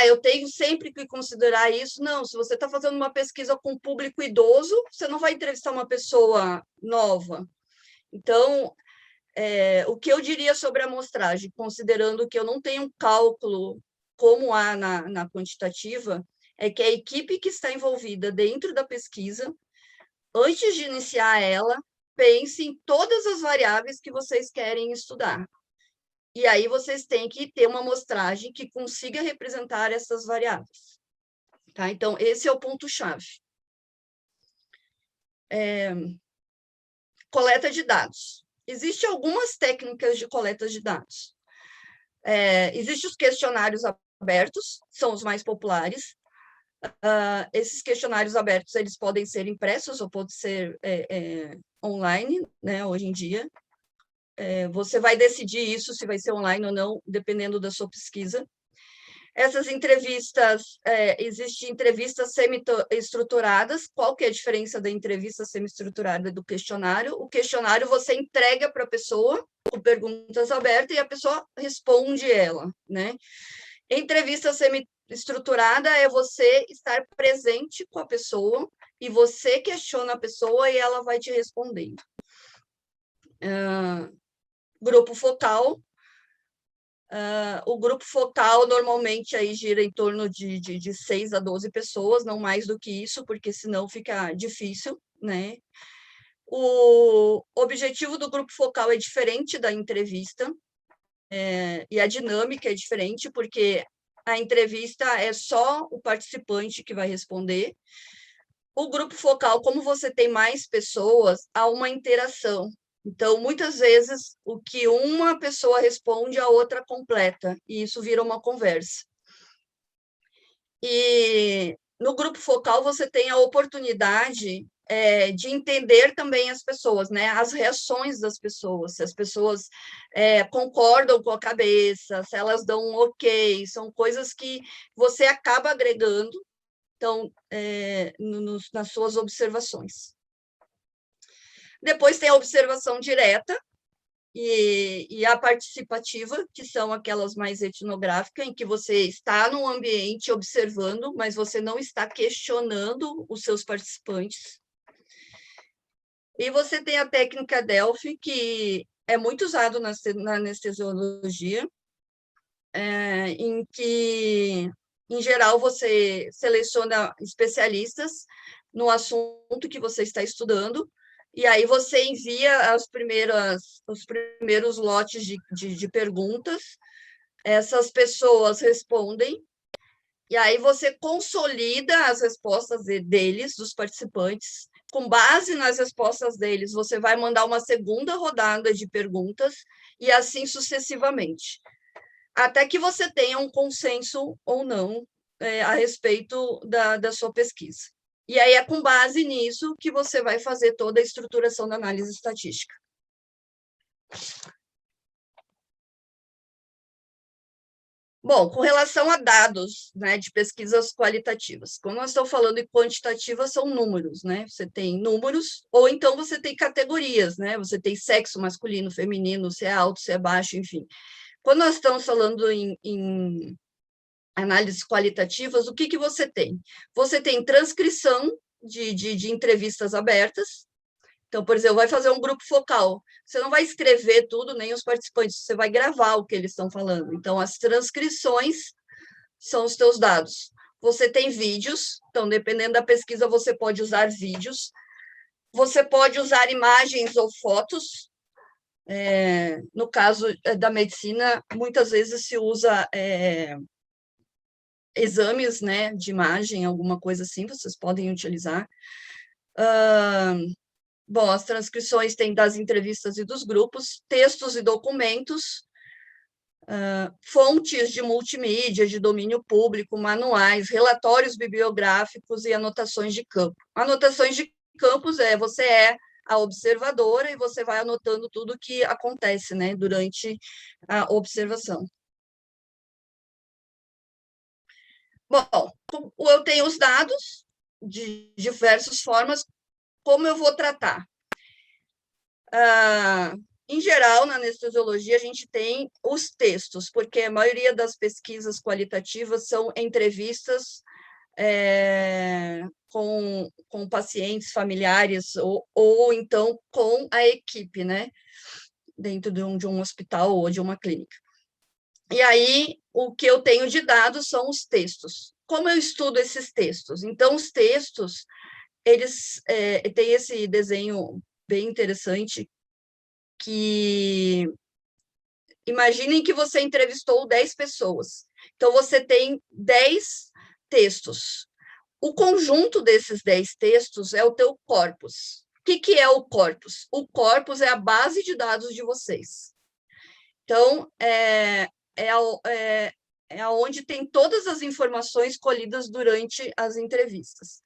Eu tenho sempre que considerar isso. Não, se você está fazendo uma pesquisa com público idoso, você não vai entrevistar uma pessoa nova. Então, o que eu diria sobre a amostragem, considerando que eu não tenho um cálculo como há na quantitativa, é que a equipe que está envolvida dentro da pesquisa, antes de iniciar ela, pense em todas as variáveis que vocês querem estudar. E aí vocês têm que ter uma amostragem que consiga representar essas variáveis. Tá? Então, esse é o ponto-chave. Coleta de dados. Existem algumas técnicas de coleta de dados. Existem os questionários abertos, são os mais populares. Esses questionários abertos, eles podem ser impressos ou podem ser online, né, hoje em dia. Você vai decidir isso, se vai ser online ou não, dependendo da sua pesquisa. Essas entrevistas, existem entrevistas semi-estruturadas. Qual que é a diferença da entrevista semi-estruturada do questionário? O questionário você entrega para a pessoa, com perguntas abertas, e a pessoa responde ela, né? Entrevista semi-estruturada é você estar presente com a pessoa, e você questiona a pessoa e ela vai te respondendo. Grupo focal. O grupo focal normalmente aí gira em torno de 6 a 12 pessoas, não mais do que isso, porque senão fica difícil, né? O objetivo do grupo focal é diferente da entrevista, e a dinâmica é diferente, porque a entrevista é só o participante que vai responder. O grupo focal, como você tem mais pessoas, há uma interação. Então, muitas vezes, o que uma pessoa responde, a outra completa, e isso vira uma conversa. E no grupo focal, você tem a oportunidade de entender também as pessoas, né? As reações das pessoas, se as pessoas concordam com a cabeça, se elas dão um ok, são coisas que você acaba agregando, então, nas suas observações. Depois tem a observação direta e a participativa, que são aquelas mais etnográficas, em que você está no ambiente observando, mas você não está questionando os seus participantes. E você tem a técnica Delphi, que é muito usado na anestesiologia, em que, em geral, você seleciona especialistas no assunto que você está estudando, e aí você envia os primeiros lotes de perguntas, essas pessoas respondem, e aí você consolida as respostas deles, dos participantes. Com base nas respostas deles, você vai mandar uma segunda rodada de perguntas, e assim sucessivamente, até que você tenha um consenso ou não a respeito da sua pesquisa. E aí é com base nisso que você vai fazer toda a estruturação da análise estatística. Bom, com relação a dados, né, de pesquisas qualitativas, quando nós estamos falando em quantitativa, são números, né? Você tem números, ou então você tem categorias, né? Você tem sexo masculino, feminino, se é alto, se é baixo, enfim. Quando nós estamos falando em análises qualitativas, o que você tem? Você tem transcrição de entrevistas abertas. Então, por exemplo, vai fazer um grupo focal. Você não vai escrever tudo, nem os participantes, você vai gravar o que eles estão falando. Então, as transcrições são os teus dados. Você tem vídeos, então, dependendo da pesquisa, você pode usar vídeos. Você pode usar imagens ou fotos. No caso da medicina, muitas vezes se usa exames, né, de imagem, alguma coisa assim, vocês podem utilizar. Bom, as transcrições têm das entrevistas e dos grupos, textos e documentos, fontes de multimídia, de domínio público, manuais, relatórios bibliográficos e anotações de campo. Anotações de campos você é a observadora e você vai anotando tudo o que acontece, né, durante a observação. Bom, eu tenho os dados de diversas formas. Como eu vou tratar? Em geral, na anestesiologia, a gente tem os textos, porque a maioria das pesquisas qualitativas são entrevistas com pacientes, familiares, ou então com a equipe, né? Dentro de um hospital ou de uma clínica. E aí, o que eu tenho de dados são os textos. Como eu estudo esses textos? Então, os textos, eles têm esse desenho bem interessante, que imaginem que você entrevistou 10 pessoas. Então, você tem 10 textos. O conjunto desses 10 textos é o teu corpus. O que é o corpus? O corpus é a base de dados de vocês. Então, é onde tem todas as informações colhidas durante as entrevistas.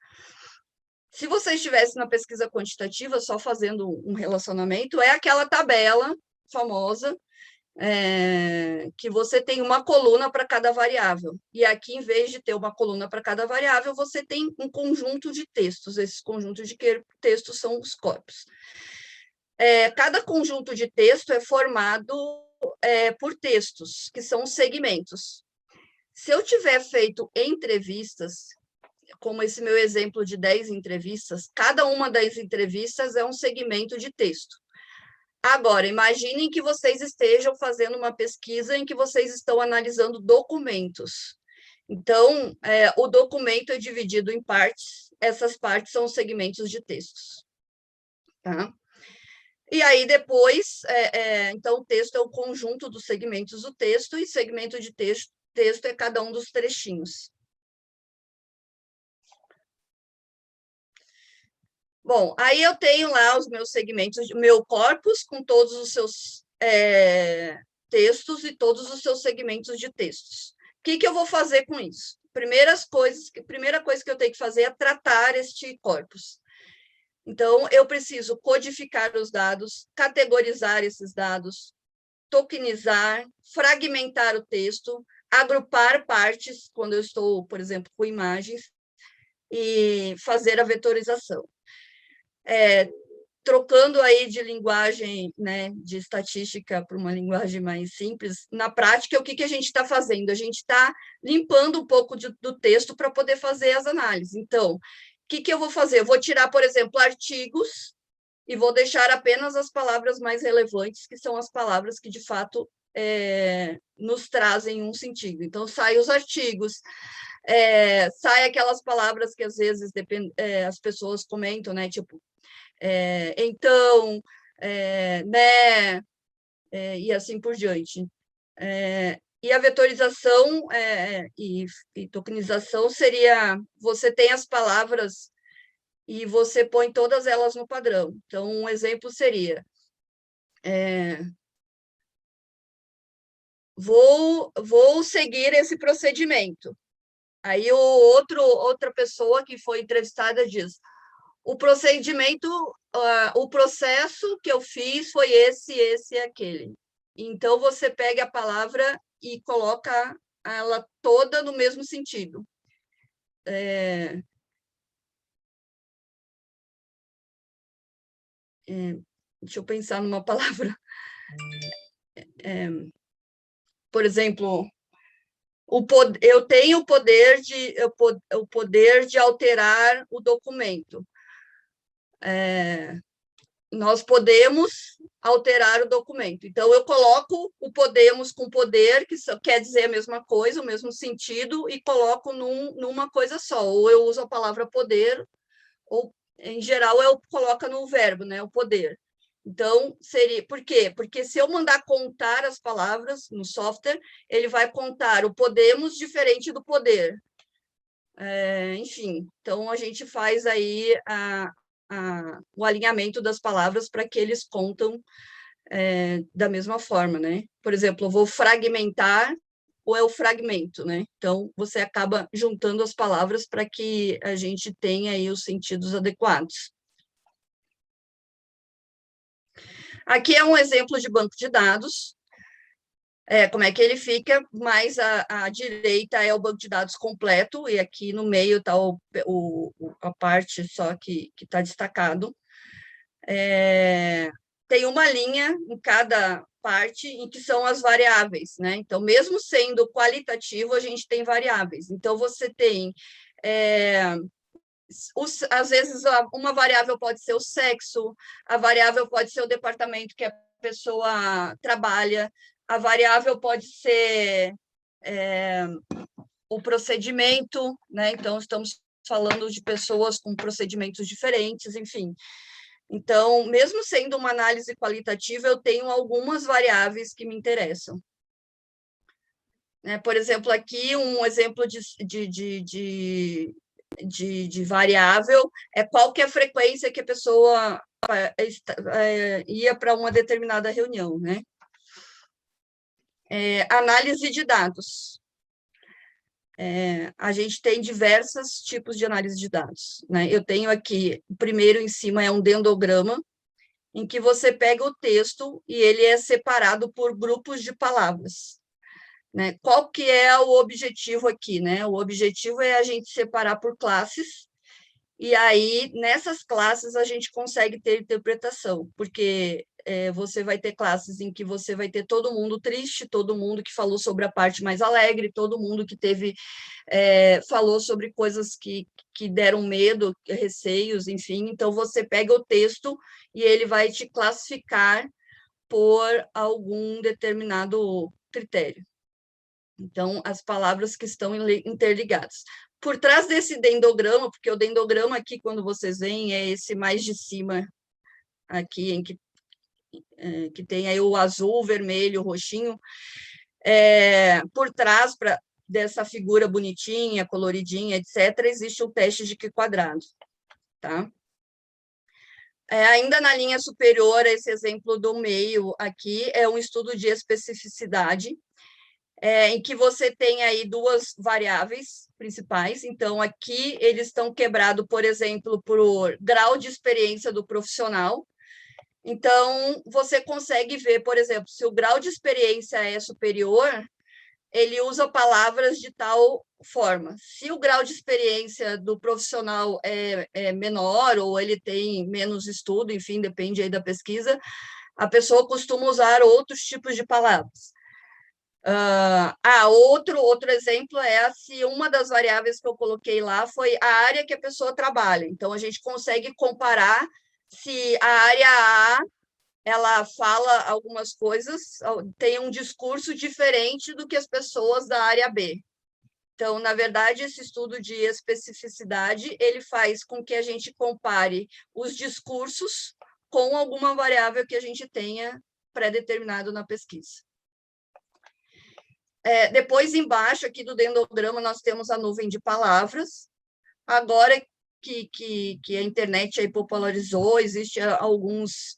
Se você estivesse na pesquisa quantitativa, só fazendo um relacionamento, é aquela tabela famosa que você tem uma coluna para cada variável. E aqui, em vez de ter uma coluna para cada variável, você tem um conjunto de textos. Esses conjuntos de textos são os corpos. Cada conjunto de texto é formado por textos, que são segmentos. Se eu tiver feito entrevistas, como esse meu exemplo de 10 entrevistas, cada uma das entrevistas é um segmento de texto. Agora, imaginem que vocês estejam fazendo uma pesquisa em que vocês estão analisando documentos. Então, o documento é dividido em partes, essas partes são os segmentos de textos. Tá? E aí, depois, então, o texto é o conjunto dos segmentos do texto, e segmento de texto é cada um dos trechinhos. Bom, aí eu tenho lá os meus segmentos, meu corpus com todos os seus textos e todos os seus segmentos de textos. O que eu vou fazer com isso? Primeira coisa que eu tenho que fazer é tratar este corpus. Então, eu preciso codificar os dados, categorizar esses dados, tokenizar, fragmentar o texto, agrupar partes, quando eu estou, por exemplo, com imagens, e fazer a vetorização. Trocando aí de linguagem, né, de estatística para uma linguagem mais simples, na prática, o que a gente está fazendo? A gente está limpando um pouco do texto para poder fazer as análises. Então, o que eu vou fazer? Eu vou tirar, por exemplo, artigos e vou deixar apenas as palavras mais relevantes, que são as palavras que, de fato, nos trazem um sentido. Então, sai os artigos, sai aquelas palavras que, às vezes, as pessoas comentam, né? Tipo, então, né? E assim por diante. E a vetorização e tokenização seria, você tem as palavras e você põe todas elas no padrão. Então, um exemplo seria, vou seguir esse procedimento. Aí outra pessoa que foi entrevistada diz, o procedimento, o processo que eu fiz foi esse e aquele. Então, você pega a palavra e coloca ela toda no mesmo sentido. Deixa eu pensar numa palavra. Por exemplo, eu tenho o poder de alterar o documento. Nós podemos alterar o documento. Então, eu coloco o podemos com poder, que quer dizer a mesma coisa, o mesmo sentido, e coloco numa coisa só. Ou eu uso a palavra poder, ou, em geral, eu coloco no verbo, né, o poder. Então, seria... Por quê? Porque se eu mandar contar as palavras no software, ele vai contar o podemos diferente do poder. Enfim, então, a gente faz aí o alinhamento das palavras para que eles contam da mesma forma, né? Por exemplo, eu vou fragmentar ou é o fragmento, né? Então, você acaba juntando as palavras para que a gente tenha aí os sentidos adequados. Aqui é um exemplo de banco de dados, como é que ele fica, mais à direita é o banco de dados completo, e aqui no meio está a parte só que está destacado. Tem uma linha em cada parte em que são as variáveis, né? Então, mesmo sendo qualitativo, a gente tem variáveis. Então, você tem... às vezes, uma variável pode ser o sexo, a variável pode ser o departamento que a pessoa trabalha, a variável pode ser o procedimento, né? Então, estamos falando de pessoas com procedimentos diferentes, enfim. Então, mesmo sendo uma análise qualitativa, eu tenho algumas variáveis que me interessam. Por exemplo, aqui um exemplo de variável é qual que é a frequência que a pessoa ia para uma determinada reunião, né? Análise de dados. A gente tem diversos tipos de análise de dados, né? Eu tenho aqui, o primeiro em cima é um dendrograma, em que você pega o texto e ele é separado por grupos de palavras, né? Qual que é o objetivo aqui, né? O objetivo é a gente separar por classes, e aí, nessas classes, a gente consegue ter interpretação, porque você vai ter classes em que você vai ter todo mundo triste, todo mundo que falou sobre a parte mais alegre, todo mundo que falou sobre coisas que deram medo, receios, enfim. Então, você pega o texto e ele vai te classificar por algum determinado critério. Então, as palavras que estão interligadas. Por trás desse dendograma, porque o dendograma aqui, quando vocês veem, é esse mais de cima, aqui, em que tem aí o azul, o vermelho, o roxinho, por trás dessa figura bonitinha, coloridinha, etc., existe o teste de Q quadrado, tá? Ainda na linha superior, esse exemplo do meio aqui é um estudo de especificidade, em que você tem aí duas variáveis principais. Então, aqui eles estão quebrados, por exemplo, por grau de experiência do profissional. Então, você consegue ver, por exemplo, se o grau de experiência é superior, ele usa palavras de tal forma. Se o grau de experiência do profissional é menor, ou ele tem menos estudo, enfim, depende aí da pesquisa, a pessoa costuma usar outros tipos de palavras. Outro exemplo é se uma das variáveis que eu coloquei lá foi a área que a pessoa trabalha. Então, a gente consegue comparar se a área A ela fala algumas coisas, tem um discurso diferente do que as pessoas da área B. Então, na verdade, esse estudo de especificidade, ele faz com que a gente compare os discursos com alguma variável que a gente tenha pré-determinado na pesquisa. Depois, embaixo aqui do dendograma, nós temos a nuvem de palavras. Agora que a internet aí popularizou, existem alguns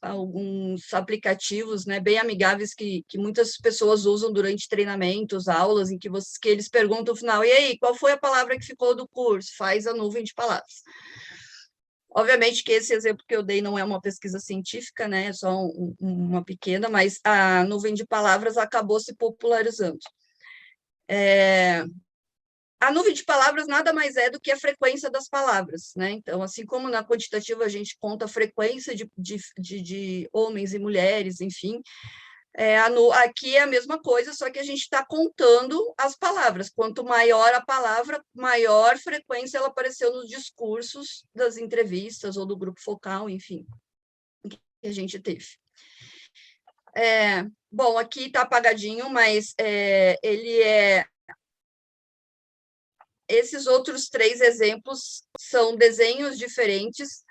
aplicativos, né, bem amigáveis que muitas pessoas usam durante treinamentos, aulas, em que eles perguntam no final, e aí, qual foi a palavra que ficou do curso? Faz a nuvem de palavras. Obviamente que esse exemplo que eu dei não é uma pesquisa científica, né, é só uma pequena, mas a nuvem de palavras acabou se popularizando. A nuvem de palavras nada mais é do que a frequência das palavras, né? Então, assim como na quantitativa a gente conta a frequência de homens e mulheres, enfim, aqui é a mesma coisa, só que a gente está contando as palavras. Quanto maior a palavra, maior frequência ela apareceu nos discursos das entrevistas ou do grupo focal, enfim, que a gente teve. Bom, aqui está apagadinho, mas ele é... Esses outros 3 exemplos são desenhos diferentes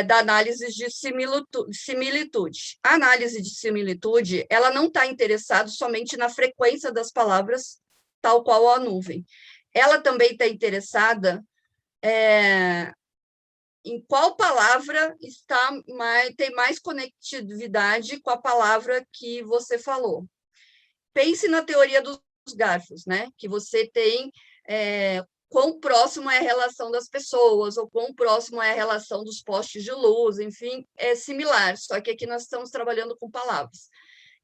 da análise de similitude. A análise de similitude, ela não está interessada somente na frequência das palavras, tal qual a nuvem. Ela também está interessada em qual palavra tem mais conectividade com a palavra que você falou. Pense na teoria dos garfos, né? Que você tem quão próximo é a relação das pessoas, ou quão próximo é a relação dos postes de luz, enfim, é similar, só que aqui nós estamos trabalhando com palavras.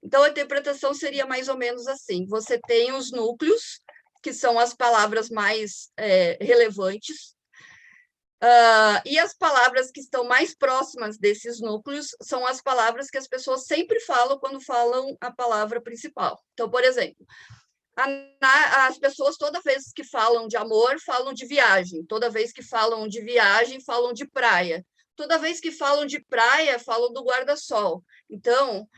Então, a interpretação seria mais ou menos assim, você tem os núcleos, que são as palavras mais relevantes, e as palavras que estão mais próximas desses núcleos são as palavras que as pessoas sempre falam quando falam a palavra principal. Então, por exemplo, as pessoas, toda vez que falam de amor, falam de viagem. Toda vez que falam de viagem, falam de praia. Toda vez que falam de praia, falam do guarda-sol. Então,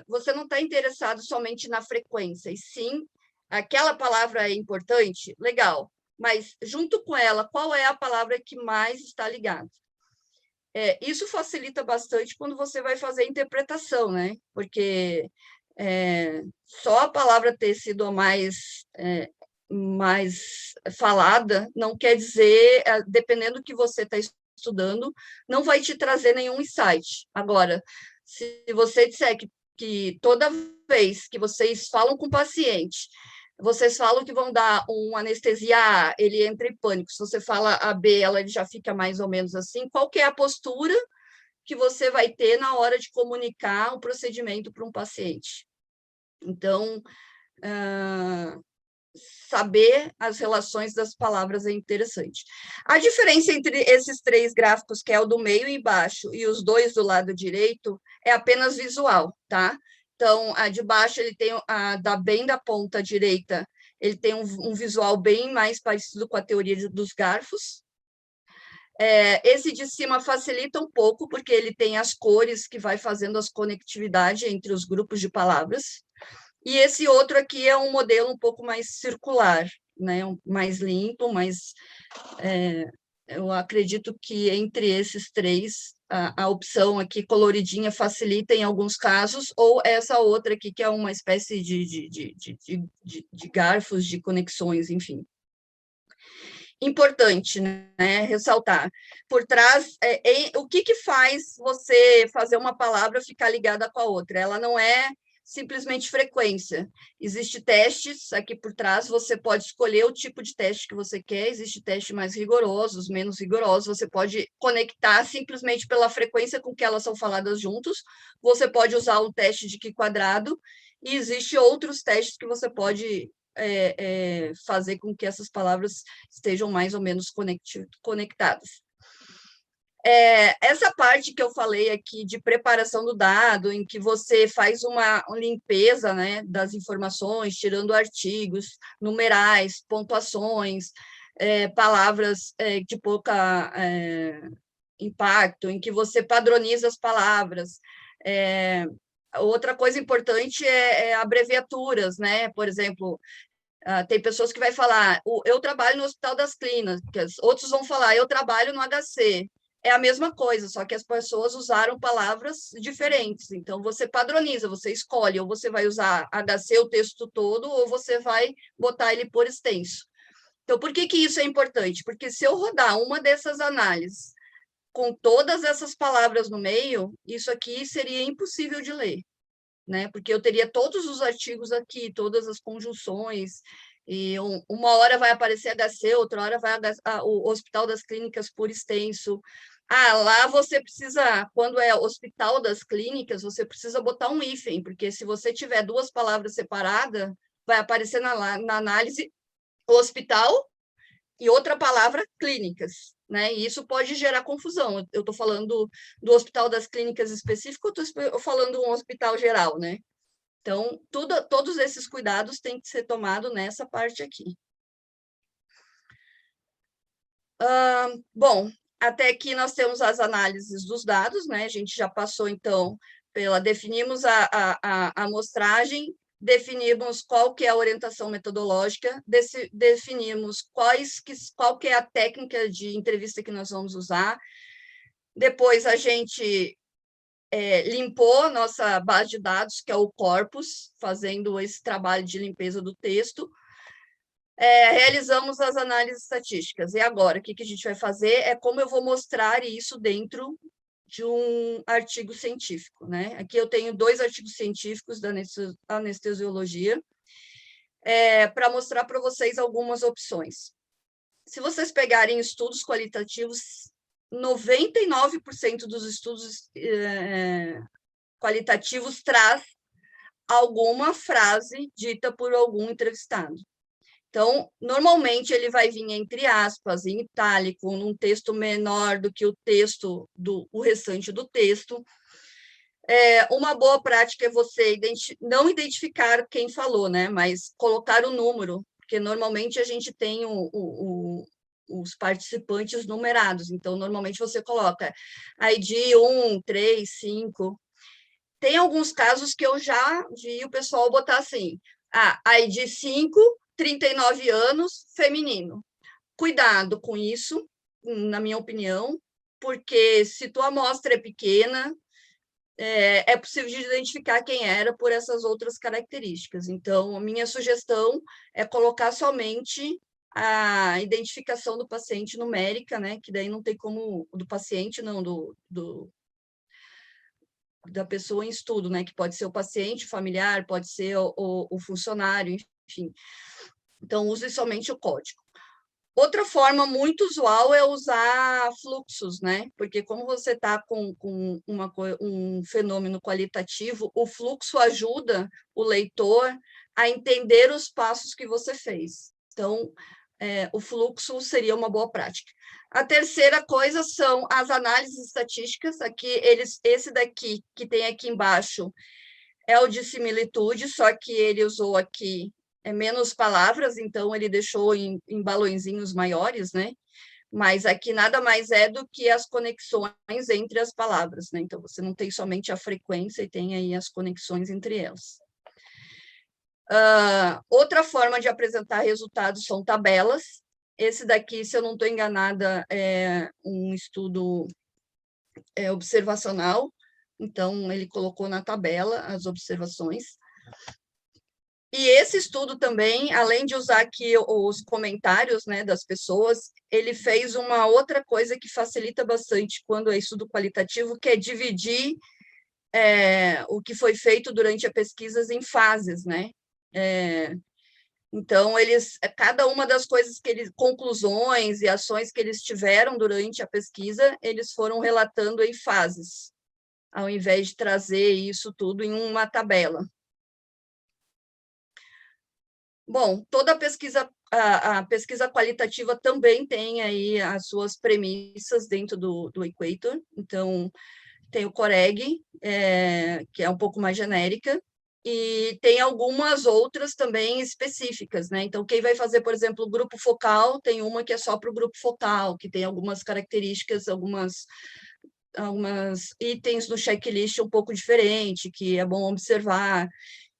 você não está interessado somente na frequência, e sim, aquela palavra é importante, legal, mas junto com ela, qual é a palavra que mais está ligada? Isso facilita bastante quando você vai fazer a interpretação, né? Porque só a palavra ter sido a mais falada não quer dizer, dependendo do que você está estudando, não vai te trazer nenhum insight. Agora, se você disser que toda vez que vocês falam com o paciente, vocês falam que vão dar uma anestesia A, ele entra em pânico. Se você fala a B, ele já fica mais ou menos assim. Qual que é a postura que você vai ter na hora de comunicar o procedimento para um paciente. Então, saber as relações das palavras é interessante. A diferença entre esses 3 gráficos, que é o do meio e baixo, e os 2 do lado direito, é apenas visual, tá? Então, a de baixo, ele tem bem da ponta direita, ele tem um visual bem mais parecido com a teoria dos garfos. Esse de cima facilita um pouco, porque ele tem as cores que vai fazendo as conectividades entre os grupos de palavras. E esse outro aqui é um modelo um pouco mais circular, né? Mais limpo, mas eu acredito que entre esses 3, a opção aqui coloridinha facilita em alguns casos, ou essa outra aqui, que é uma espécie de garfos, de conexões, enfim. Importante, né, ressaltar. Por trás, o que faz você fazer uma palavra ficar ligada com a outra? Ela não é simplesmente frequência. Existem testes aqui por trás, você pode escolher o tipo de teste que você quer, existe testes mais rigorosos, menos rigorosos, você pode conectar simplesmente pela frequência com que elas são faladas juntos, você pode usar o teste de Q quadrado, e existem outros testes que você pode fazer com que essas palavras estejam mais ou menos conectadas. Essa parte que eu falei aqui de preparação do dado, em que você faz uma limpeza, né, das informações, tirando artigos, numerais, pontuações, palavras de pouca impacto, em que você padroniza as palavras. Outra coisa importante é abreviaturas, né? Por exemplo, tem pessoas que vai falar, eu trabalho no Hospital das Clínicas, outros vão falar, eu trabalho no HC. É a mesma coisa, só que as pessoas usaram palavras diferentes. Então, você padroniza, você escolhe, ou você vai usar HC o texto todo, ou você vai botar ele por extenso. Então, por que isso é importante? Porque se eu rodar uma dessas análises com todas essas palavras no meio, isso aqui seria impossível de ler, né? Porque eu teria todos os artigos aqui, todas as conjunções, e uma hora vai aparecer HC, outra hora vai o Hospital das Clínicas por extenso. Lá você precisa, quando é Hospital das Clínicas, você precisa botar um hífen, porque se você tiver 2 palavras separadas, vai aparecer na análise hospital e outra palavra, clínicas, né? E isso pode gerar confusão. Eu estou falando do Hospital das Clínicas específico, ou estou falando um hospital geral, né? Então, todos esses cuidados têm que ser tomados nessa parte aqui. Bom, até aqui nós temos as análises dos dados, né? A gente já passou, então, definimos a amostragem, definimos qual que é a orientação metodológica, definimos qual que é a técnica de entrevista que nós vamos usar. Depois, a gente limpou a nossa base de dados, que é o corpus, fazendo esse trabalho de limpeza do texto. Realizamos as análises estatísticas. E agora, o que a gente vai fazer é como eu vou mostrar isso dentro de um artigo científico, né? Aqui eu tenho 2 artigos científicos da anestesiologia, para mostrar para vocês algumas opções. Se vocês pegarem estudos qualitativos, 99% dos estudos qualitativos traz alguma frase dita por algum entrevistado. Então, normalmente, ele vai vir entre aspas, em itálico, num texto menor do que o texto, o restante do texto. Uma boa prática é você não identificar quem falou, né? Mas colocar o número, porque normalmente a gente tem os participantes numerados. Então, normalmente você coloca ID 1, 3, 5. Tem alguns casos que eu já vi o pessoal botar assim, ID 5, 39 anos, feminino. Cuidado com isso, na minha opinião, porque se tua amostra é pequena, é possível de identificar quem era por essas outras características. Então, a minha sugestão é colocar somente a identificação do paciente numérica, né? Que daí não tem como, do paciente, não, da pessoa em estudo, né? Que pode ser o paciente, familiar, pode ser o funcionário, enfim. Então, use somente o código. Outra forma muito usual é usar fluxos, né? Porque como você está com um fenômeno qualitativo, o fluxo ajuda o leitor a entender os passos que você fez. Então, o fluxo seria uma boa prática. A terceira coisa são as análises estatísticas. Aqui, esse daqui, que tem aqui embaixo, é o de similitude, só que ele usou aqui menos palavras, então ele deixou em balõezinhos maiores, né? Mas aqui nada mais é do que as conexões entre as palavras, né? Então, você não tem somente a frequência, e tem aí as conexões entre elas. Outra forma de apresentar resultados são tabelas. Esse daqui, se eu não estou enganada, é um estudo observacional, então ele colocou na tabela as observações. E esse estudo também, além de usar aqui os comentários, né, das pessoas, ele fez uma outra coisa que facilita bastante quando é estudo qualitativo, que é dividir o que foi feito durante a pesquisa em fases, né? Então, cada uma das coisas conclusões e ações que eles tiveram durante a pesquisa, eles foram relatando em fases, ao invés de trazer isso tudo em uma tabela. Bom, toda a pesquisa qualitativa também tem aí as suas premissas dentro do Equator. Então, tem o Coreg, que é um pouco mais genérica, e tem algumas outras também específicas, né? Então, quem vai fazer, por exemplo, o grupo focal, tem uma que é só para o grupo focal, que tem algumas características, algumas itens no checklist um pouco diferente, que é bom observar.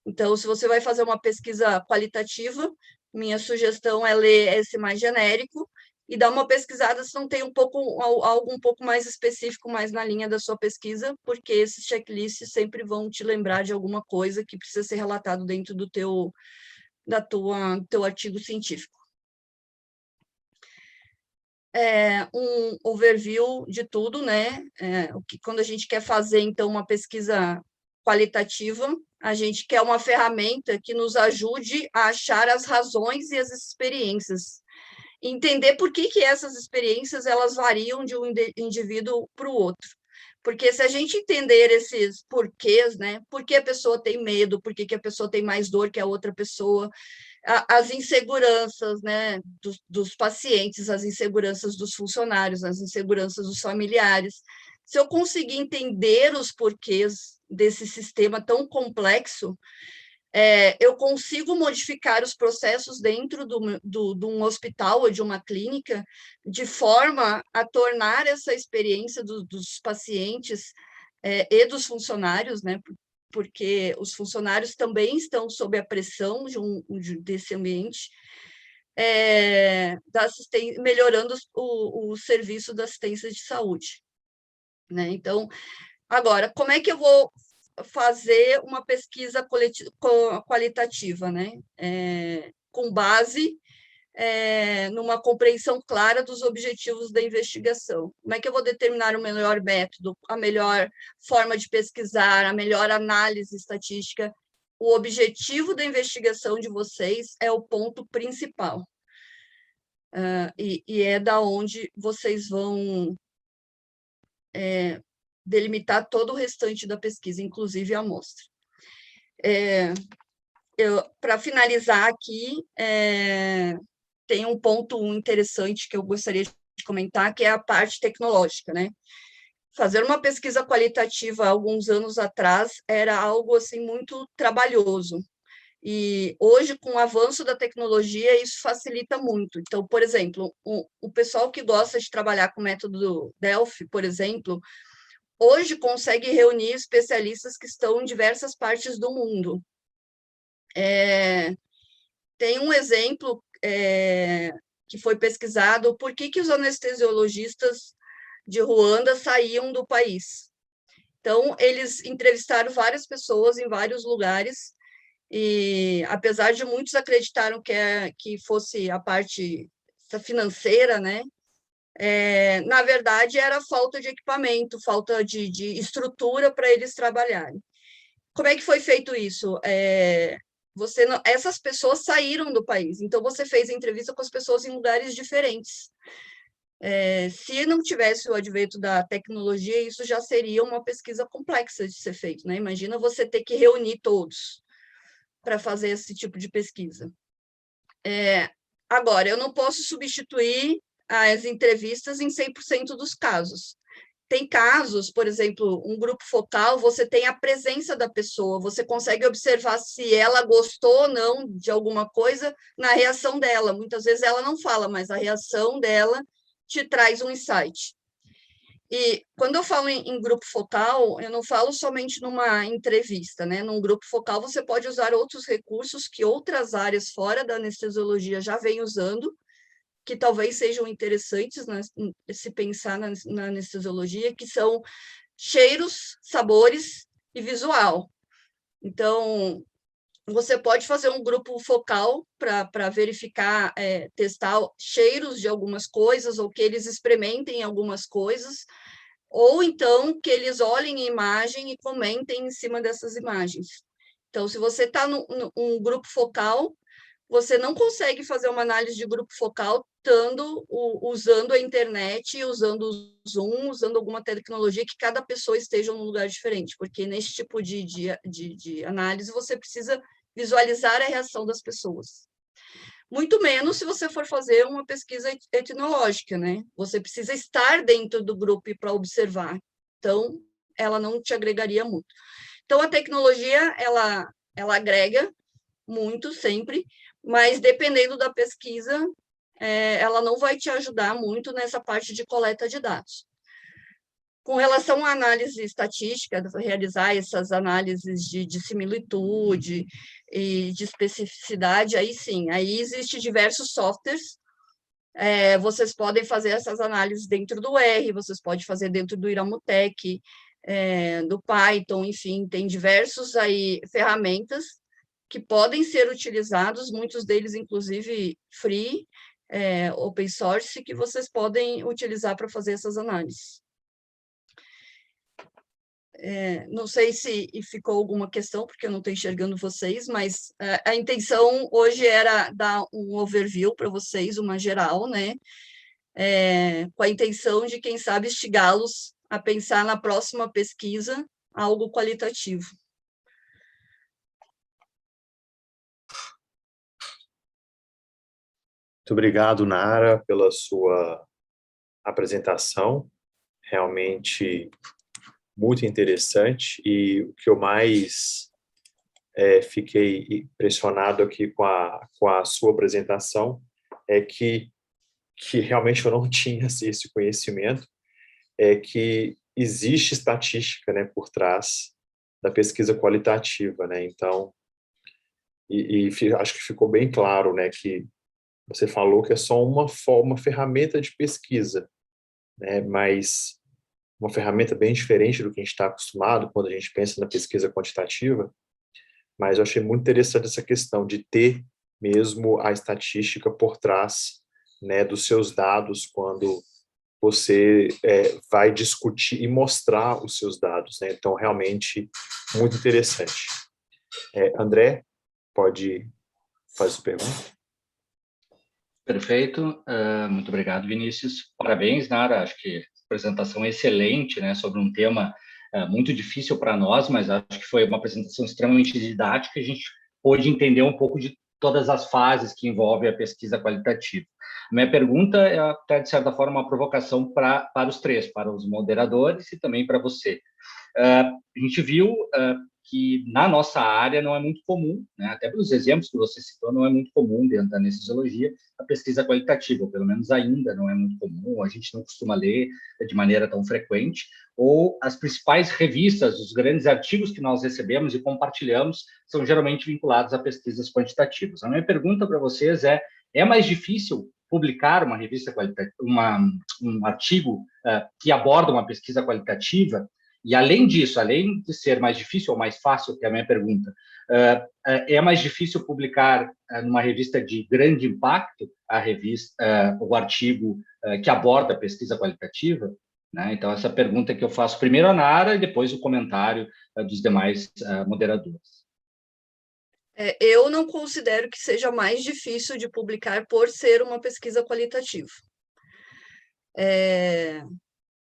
Então, se você vai fazer uma pesquisa qualitativa, minha sugestão é ler esse mais genérico e dar uma pesquisada se não tem algo um pouco mais específico, mais na linha da sua pesquisa, porque esses checklists sempre vão te lembrar de alguma coisa que precisa ser relatado dentro do teu artigo científico. Um overview de tudo, né? Quando a gente quer fazer, então, uma pesquisa qualitativa, a gente quer uma ferramenta que nos ajude a achar as razões e as experiências, entender por que essas experiências elas variam de um indivíduo para o outro. Porque se a gente entender esses porquês, né? Por que a pessoa tem medo, por que a pessoa tem mais dor que a outra pessoa, as inseguranças, né, dos pacientes, as inseguranças dos funcionários, as inseguranças dos familiares. Se eu conseguir entender os porquês desse sistema tão complexo, eu consigo modificar os processos dentro de um hospital ou de uma clínica de forma a tornar essa experiência dos pacientes e dos funcionários, né, porque os funcionários também estão sob a pressão desse ambiente, melhorando o serviço da assistência de saúde, né? Então, agora, como é que eu vou fazer uma pesquisa qualitativa, né? Com base numa compreensão clara dos objetivos da investigação. Como é que eu vou determinar o melhor método, a melhor forma de pesquisar, a melhor análise estatística? O objetivo da investigação de vocês é o ponto principal. E é da onde vocês vão delimitar todo o restante da pesquisa, inclusive a amostra. Para finalizar aqui, tem um ponto interessante que eu gostaria de comentar, que é a parte tecnológica, né? Fazer uma pesquisa qualitativa alguns anos atrás era algo assim muito trabalhoso. E hoje, com o avanço da tecnologia, isso facilita muito. Então, por exemplo, o pessoal que gosta de trabalhar com o método Delphi, por exemplo, hoje consegue reunir especialistas que estão em diversas partes do mundo. Tem um exemplo que foi pesquisado, por que os anestesiologistas de Ruanda saíam do país. Então, eles entrevistaram várias pessoas em vários lugares, e apesar de muitos acreditaram que fosse a parte financeira, né? Na verdade, era falta de equipamento, falta de estrutura para eles trabalharem. Como é que foi feito isso? essas pessoas saíram do país, então você fez a entrevista com as pessoas em lugares diferentes. Se não tivesse o advento da tecnologia, isso já seria uma pesquisa complexa de ser feita, né? Imagina você ter que reunir todos para fazer esse tipo de pesquisa. Agora, eu não posso substituir as entrevistas em 100% dos casos. Tem casos, por exemplo, um grupo focal, você tem a presença da pessoa, você consegue observar se ela gostou ou não de alguma coisa na reação dela. Muitas vezes ela não fala, mas a reação dela te traz um insight. E quando eu falo em grupo focal, eu não falo somente numa entrevista, né? Num grupo focal, você pode usar outros recursos que outras áreas fora da anestesiologia já vêm usando, que talvez sejam interessantes, né, se pensar na anestesiologia, que são cheiros, sabores e visual. Então, você pode fazer um grupo focal para verificar, testar cheiros de algumas coisas, ou que eles experimentem algumas coisas, ou então que eles olhem a imagem e comentem em cima dessas imagens. Então, se você está num grupo focal, você não consegue fazer uma análise de grupo focal usando a internet, usando o Zoom, usando alguma tecnologia que cada pessoa esteja num lugar diferente, porque nesse tipo de análise você precisa visualizar a reação das pessoas. Muito menos se você for fazer uma pesquisa etnológica, né? Você precisa estar dentro do grupo para observar. Então, ela não te agregaria muito. Então, a tecnologia, ela agrega muito sempre, mas dependendo da pesquisa, ela não vai te ajudar muito nessa parte de coleta de dados. Com relação à análise estatística, realizar essas análises de similitude e de especificidade, aí sim, aí existem diversos softwares, vocês podem fazer essas análises dentro do R, vocês podem fazer dentro do Iramutec, do Python, enfim, tem diversos aí ferramentas que podem ser utilizados, muitos deles, inclusive, free, open source, que vocês podem utilizar para fazer essas análises. Não sei se ficou alguma questão, porque eu não estou enxergando vocês, mas a intenção hoje era dar um overview para vocês, uma geral, né? Com a intenção de, quem sabe, instigá-los a pensar na próxima pesquisa algo qualitativo. Muito obrigado, Nara, pela sua apresentação. Realmente muito interessante, e o que eu mais fiquei impressionado aqui com a sua apresentação é que realmente eu não tinha esse conhecimento, que existe estatística, né, por trás da pesquisa qualitativa, né? Então, acho que ficou bem claro, né, que você falou que é só uma ferramenta de pesquisa, né, mas uma ferramenta bem diferente do que a gente está acostumado quando a gente pensa na pesquisa quantitativa, mas eu achei muito interessante essa questão de ter mesmo a estatística por trás, né, dos seus dados, quando você vai discutir e mostrar os seus dados, né? Então, realmente, muito interessante. André, pode fazer a pergunta? Perfeito, muito obrigado, Vinícius. Parabéns, Nara, acho que apresentação excelente, né, sobre um tema muito difícil para nós, mas acho que foi uma apresentação extremamente didática, a gente pôde entender um pouco de todas as fases que envolvem a pesquisa qualitativa. Minha pergunta é até, de certa forma, uma provocação para os três, para os moderadores e também para você. A gente viu que na nossa área não é muito comum, né, até pelos exemplos que você citou, não é muito comum dentro da anestesiologia a pesquisa qualitativa, ou pelo menos ainda não é muito comum, a gente não costuma ler de maneira tão frequente, ou as principais revistas, os grandes artigos que nós recebemos e compartilhamos são geralmente vinculados a pesquisas quantitativas. A minha pergunta para vocês é mais difícil publicar uma revista qualitativa, um artigo que aborda uma pesquisa qualitativa? E, além disso, além de ser mais difícil ou mais fácil, que é a minha pergunta, é mais difícil publicar numa revista de grande impacto o artigo que aborda a pesquisa qualitativa? Né? Então, essa pergunta que eu faço primeiro a Nara e depois o comentário dos demais moderadores. Eu não considero que seja mais difícil de publicar por ser uma pesquisa qualitativa.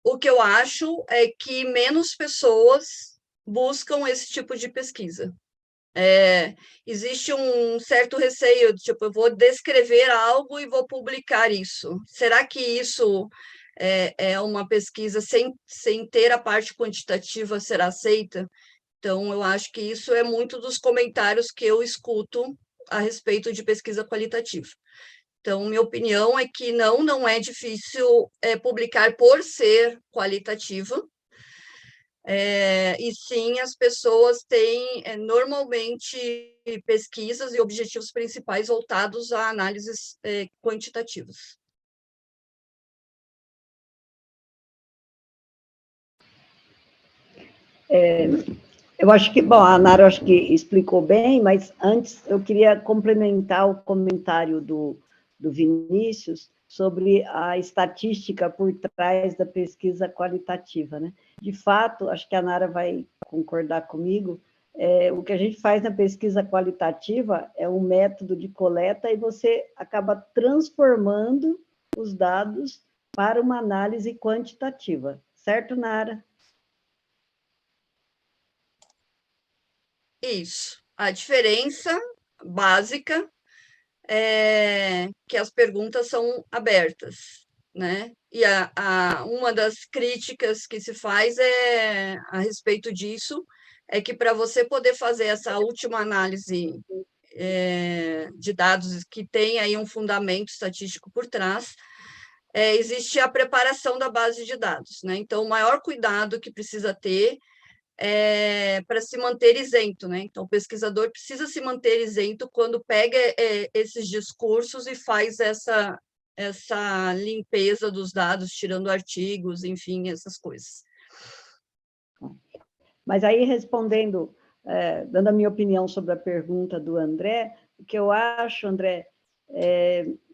O que eu acho é que menos pessoas buscam esse tipo de pesquisa. Existe um certo receio, tipo, eu vou descrever algo e vou publicar isso. Será que isso é uma pesquisa sem ter a parte quantitativa será aceita? Então, eu acho que isso é muito dos comentários que eu escuto a respeito de pesquisa qualitativa. Então, minha opinião é que não é difícil publicar por ser qualitativa, e sim as pessoas têm normalmente pesquisas e objetivos principais voltados a análises quantitativas. Eu acho que, bom, a Nara acho que explicou bem, mas antes eu queria complementar o comentário do Vinícius sobre a estatística por trás da pesquisa qualitativa, né? De fato, acho que a Nara vai concordar comigo, o que a gente faz na pesquisa qualitativa é um método de coleta e você acaba transformando os dados para uma análise quantitativa, certo, Nara? Isso. A diferença básica é que as perguntas são abertas, né? E uma das críticas que se faz a respeito disso é que para você poder fazer essa última análise de dados que tem aí um fundamento estatístico por trás, existe a preparação da base de dados, né? Então, o maior cuidado que precisa ter para se manter isento, né? Então, o pesquisador precisa se manter isento quando pega esses discursos e faz essa limpeza dos dados, tirando artigos, enfim, essas coisas. Mas aí, respondendo, dando a minha opinião sobre a pergunta do André, o que eu acho, André,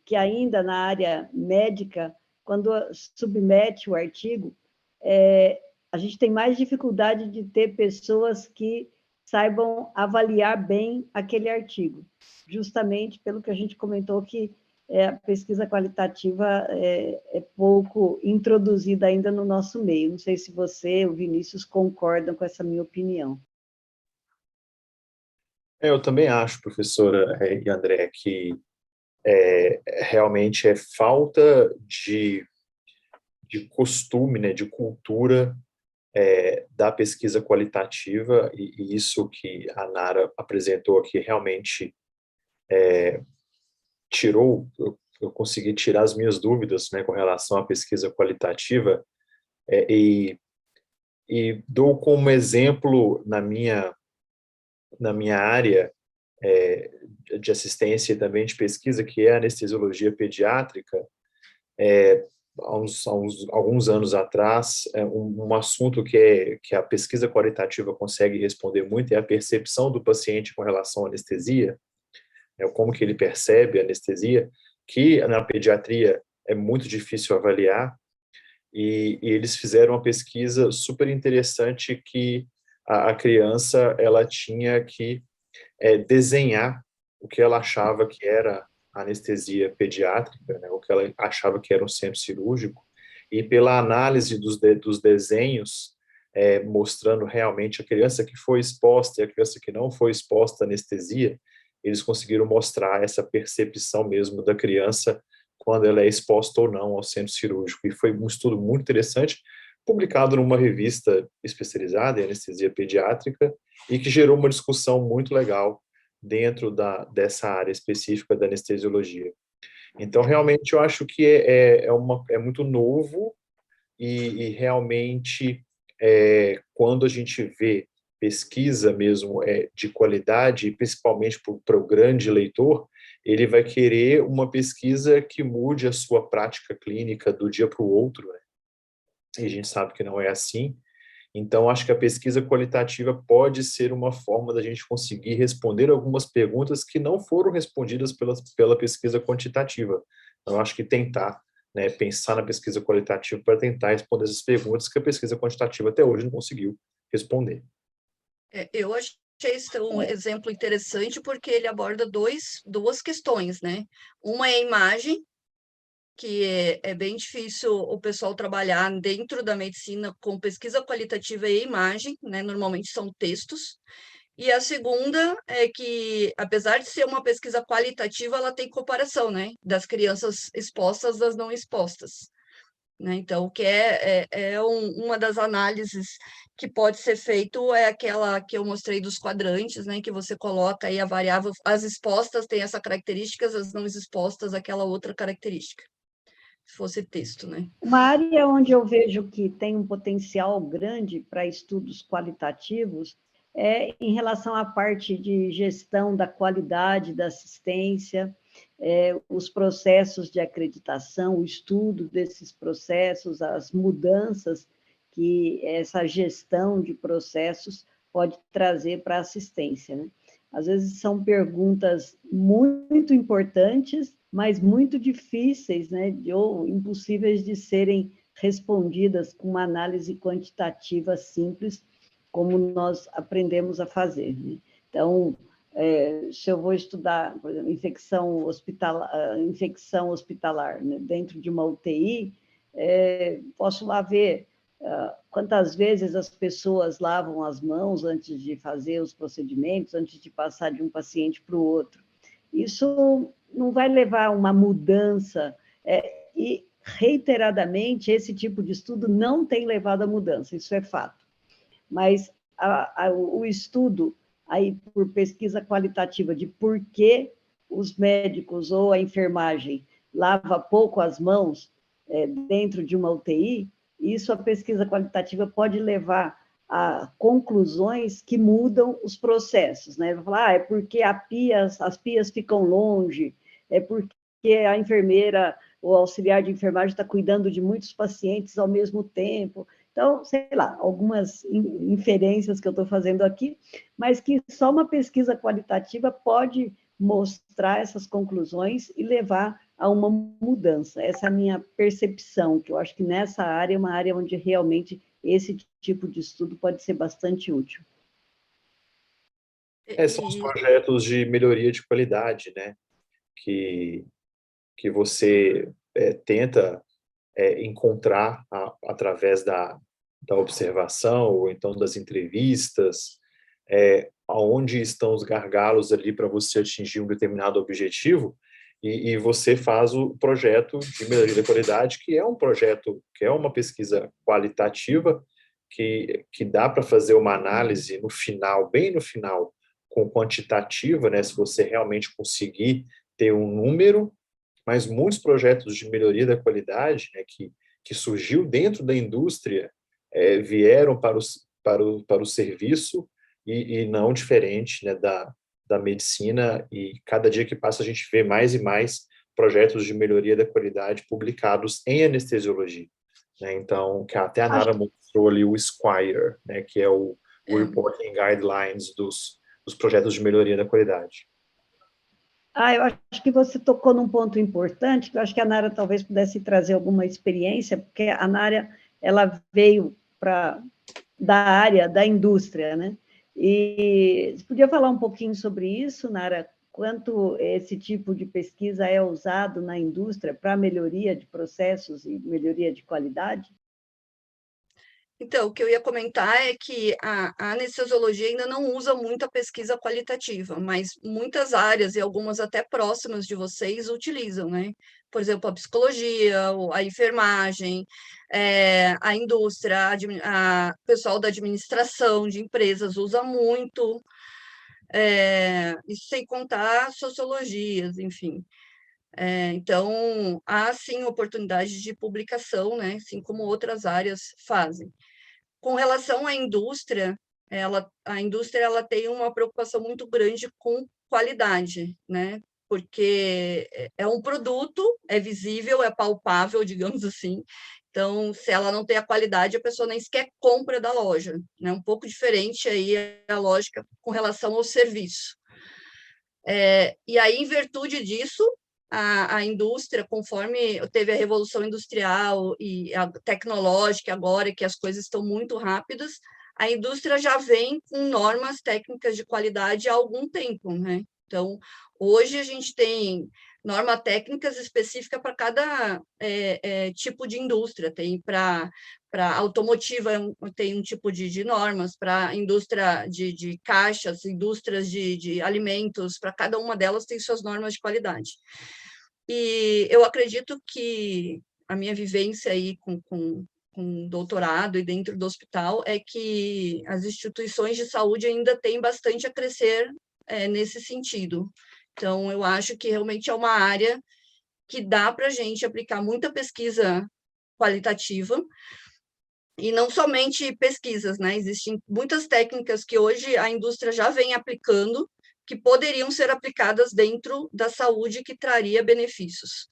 que ainda na área médica, quando submete o artigo, a gente tem mais dificuldade de ter pessoas que saibam avaliar bem aquele artigo, justamente pelo que a gente comentou que a pesquisa qualitativa é pouco introduzida ainda no nosso meio. Não sei se você, o Vinícius, concordam com essa minha opinião. Eu também acho, professora e André, que realmente é falta de costume, né, de cultura da pesquisa qualitativa, e isso que a Nara apresentou aqui realmente eu consegui tirar as minhas dúvidas, né, com relação à pesquisa qualitativa, e dou como exemplo na minha área de assistência e também de pesquisa, que é a anestesiologia pediátrica. Alguns anos atrás, um assunto que a pesquisa qualitativa consegue responder muito é a percepção do paciente com relação à anestesia, como que ele percebe a anestesia, que na pediatria é muito difícil avaliar, e eles fizeram uma pesquisa super interessante que a criança ela tinha que desenhar o que ela achava que era anestesia pediátrica, né, o que ela achava que era um centro cirúrgico, e pela análise dos desenhos, mostrando realmente a criança que foi exposta e a criança que não foi exposta à anestesia, eles conseguiram mostrar essa percepção mesmo da criança quando ela é exposta ou não ao centro cirúrgico. E foi um estudo muito interessante, publicado numa revista especializada em anestesia pediátrica, e que gerou uma discussão muito legal dentro dessa área específica da anestesiologia. Então, realmente, eu acho que é muito novo, e realmente, quando a gente vê pesquisa mesmo de qualidade, principalmente para o grande leitor, ele vai querer uma pesquisa que mude a sua prática clínica do dia para o outro, né? E a gente sabe que não é assim. Então, acho que a pesquisa qualitativa pode ser uma forma da gente conseguir responder algumas perguntas que não foram respondidas pela pesquisa quantitativa. Então, acho que tentar, né, pensar na pesquisa qualitativa para tentar responder essas perguntas que a pesquisa quantitativa até hoje não conseguiu responder. Eu esse um exemplo interessante porque ele aborda duas questões, né? Uma é a imagem, que é bem difícil o pessoal trabalhar dentro da medicina com pesquisa qualitativa e imagem, né? Normalmente são textos. E a segunda é que, apesar de ser uma pesquisa qualitativa, ela tem comparação, né? Das crianças expostas das não expostas. Né? Então, o que uma das análises que pode ser feito é aquela que eu mostrei dos quadrantes, né? Que você coloca aí a variável, as expostas têm essa característica, as não expostas, aquela outra característica, se fosse texto, né? Uma área onde eu vejo que tem um potencial grande para estudos qualitativos é em relação à parte de gestão da qualidade da assistência, os processos de acreditação, o estudo desses processos, as mudanças que essa gestão de processos pode trazer para a assistência, né? Às vezes são perguntas muito importantes, mas muito difíceis, né, ou impossíveis de serem respondidas com uma análise quantitativa simples, como nós aprendemos a fazer, né? Então, se eu vou estudar, por exemplo, infecção hospitalar, né, dentro de uma UTI, posso lá ver quantas vezes as pessoas lavam as mãos antes de fazer os procedimentos, antes de passar de um paciente para o outro. Isso não vai levar a uma mudança, e reiteradamente esse tipo de estudo não tem levado a mudança, isso é fato. Mas o estudo aí por pesquisa qualitativa de por que os médicos ou a enfermagem lava pouco as mãos dentro de uma UTI, isso a pesquisa qualitativa pode levar a conclusões que mudam os processos, né? Vai falar, é porque as pias ficam longe, é porque a enfermeira ou auxiliar de enfermagem está cuidando de muitos pacientes ao mesmo tempo. Então, sei lá, algumas inferências que eu estou fazendo aqui, mas que só uma pesquisa qualitativa pode mostrar essas conclusões e levar a uma mudança. Essa é a minha percepção, que eu acho que nessa área é uma área onde realmente esse tipo de estudo pode ser bastante útil. São os projetos de melhoria de qualidade, né? Que você tenta encontrar através da observação ou então das entrevistas, aonde estão os gargalos ali para você atingir um determinado objetivo, e você faz o projeto de melhoria da qualidade, que é um projeto, que é uma pesquisa qualitativa, que dá para fazer uma análise no final, bem no final, com quantitativa, né, se você realmente conseguir ter um número, mas muitos projetos de melhoria da qualidade, né, que surgiu dentro da indústria, vieram para o serviço e não diferente, né, da medicina, e cada dia que passa a gente vê mais e mais projetos de melhoria da qualidade publicados em anestesiologia, né? Então, que até a Nara mostrou ali o Squire, né, que é o Reporting Guidelines dos projetos de melhoria da qualidade. Eu acho que você tocou num ponto importante, que eu acho que a Nara talvez pudesse trazer alguma experiência, porque a Nara, ela veio da área da indústria, né? E você podia falar um pouquinho sobre isso, Nara? Quanto esse tipo de pesquisa é usado na indústria para melhoria de processos e melhoria de qualidade? Então, o que eu ia comentar é que a anestesiologia ainda não usa muita pesquisa qualitativa, mas muitas áreas, e algumas até próximas de vocês, utilizam, né? Por exemplo, a psicologia, a enfermagem, a indústria, o pessoal da administração de empresas usa muito, isso sem contar sociologias, enfim. Então, há sim oportunidades de publicação, né? Assim como outras áreas fazem. Com relação à indústria, a indústria ela tem uma preocupação muito grande com qualidade, né? Porque é um produto, é visível, é palpável, digamos assim. Então, se ela não tem a qualidade, a pessoa nem sequer compra da loja, né? Um pouco diferente aí a lógica com relação ao serviço. E aí, em virtude disso, a indústria, conforme teve a Revolução Industrial e a tecnológica agora, que as coisas estão muito rápidas, a indústria já vem com normas técnicas de qualidade há algum tempo, né? Então, hoje a gente tem norma técnicas específica para cada tipo de indústria. Tem para automotiva, tem um tipo de normas, para indústria de caixas, indústrias de alimentos, para cada uma delas tem suas normas de qualidade. E eu acredito que a minha vivência aí com doutorado e dentro do hospital é que as instituições de saúde ainda têm bastante a crescer nesse sentido. Então, eu acho que realmente é uma área que dá para a gente aplicar muita pesquisa qualitativa, e não somente pesquisas, né? Existem muitas técnicas que hoje a indústria já vem aplicando, que poderiam ser aplicadas dentro da saúde, que traria benefícios.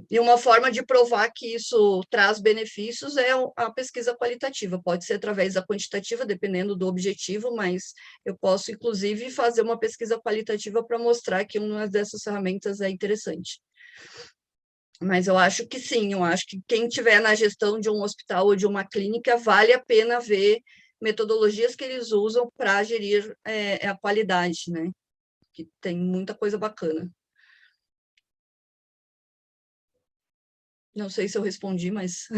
E uma forma de provar que isso traz benefícios é a pesquisa qualitativa. Pode ser através da quantitativa, dependendo do objetivo, mas eu posso, inclusive, fazer uma pesquisa qualitativa para mostrar que uma dessas ferramentas é interessante. Mas eu acho que sim, eu acho que quem estiver na gestão de um hospital ou de uma clínica, vale a pena ver metodologias que eles usam para gerir a qualidade, né? Que tem muita coisa bacana. Não sei se eu respondi, mas...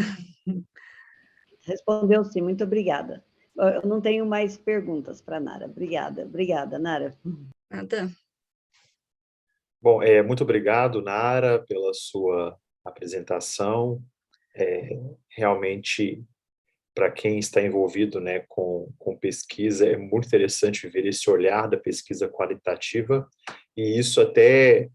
Respondeu sim, muito obrigada. Eu não tenho mais perguntas para a Nara. Obrigada, Nara. Nada. Bom, muito obrigado, Nara, pela sua apresentação. Realmente, para quem está envolvido, né, com pesquisa, é muito interessante ver esse olhar da pesquisa qualitativa, e isso até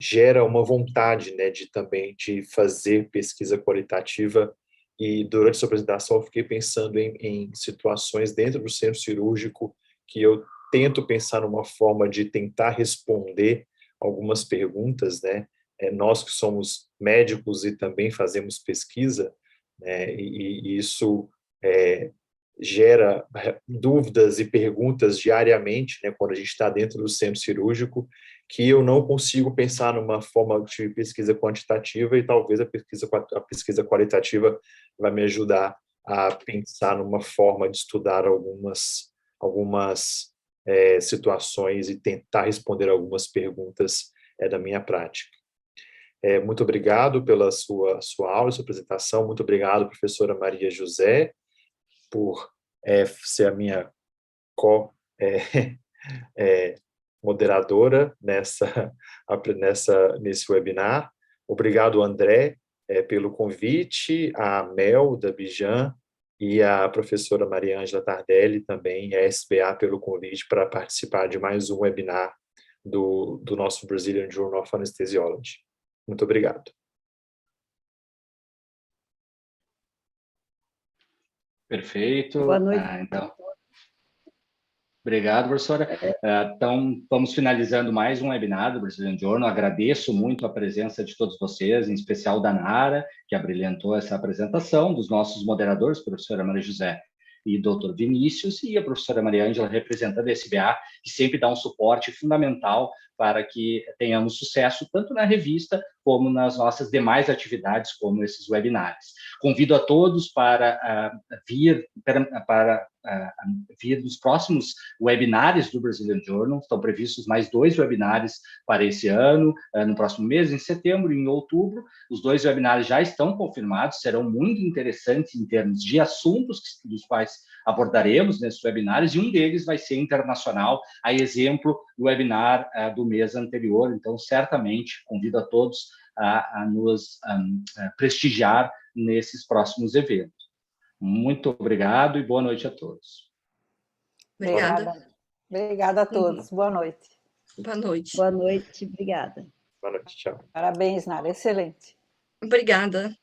gera uma vontade, né, também de fazer pesquisa qualitativa. E durante a sua apresentação eu fiquei pensando em situações dentro do centro cirúrgico que eu tento pensar numa forma de tentar responder algumas perguntas, né? Nós que somos médicos e também fazemos pesquisa, né, e isso gera dúvidas e perguntas diariamente, né, quando a gente está dentro do centro cirúrgico, que eu não consigo pensar numa forma de pesquisa quantitativa, e talvez a pesquisa qualitativa vai me ajudar a pensar numa forma de estudar algumas situações e tentar responder algumas perguntas da minha prática. Muito obrigado pela sua aula, sua apresentação. Muito obrigado, professora Maria José, por ser a minha moderadora nesse webinar. Obrigado, André, pelo convite, a Mel, da Bijan, e a professora Maria Ângela Tardelli, também, a SBA, pelo convite para participar de mais um webinar do nosso Brazilian Journal of Anesthesiology. Muito obrigado. Perfeito. Boa noite. Então, obrigado, professora. Então, vamos finalizando mais um webinar do Brazilian Journal. Agradeço muito a presença de todos vocês, em especial da Nara, que abrilhantou essa apresentação, dos nossos moderadores, professora Maria José e doutor Vinícius, e a professora Maria Ângela, representando a SBA, que sempre dá um suporte fundamental para que tenhamos sucesso, tanto na revista, como nas nossas demais atividades, como esses webinários. Convido a todos para vir nos próximos webinários do Brazilian Journal. Estão previstos mais 2 webinários para esse ano, no próximo mês, em setembro e em outubro. Os 2 webinários já estão confirmados, serão muito interessantes em termos de assuntos dos quais abordaremos nesses webinários, e um deles vai ser internacional, a exemplo do webinar do mês anterior. Então, certamente, convido a todos a nos prestigiar nesses próximos eventos. Muito obrigado e boa noite a todos. Obrigada. Obrigada a todos. Boa noite. Boa noite. Boa noite, obrigada. Boa noite, tchau. Parabéns, Nara. Excelente. Obrigada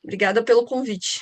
pelo convite.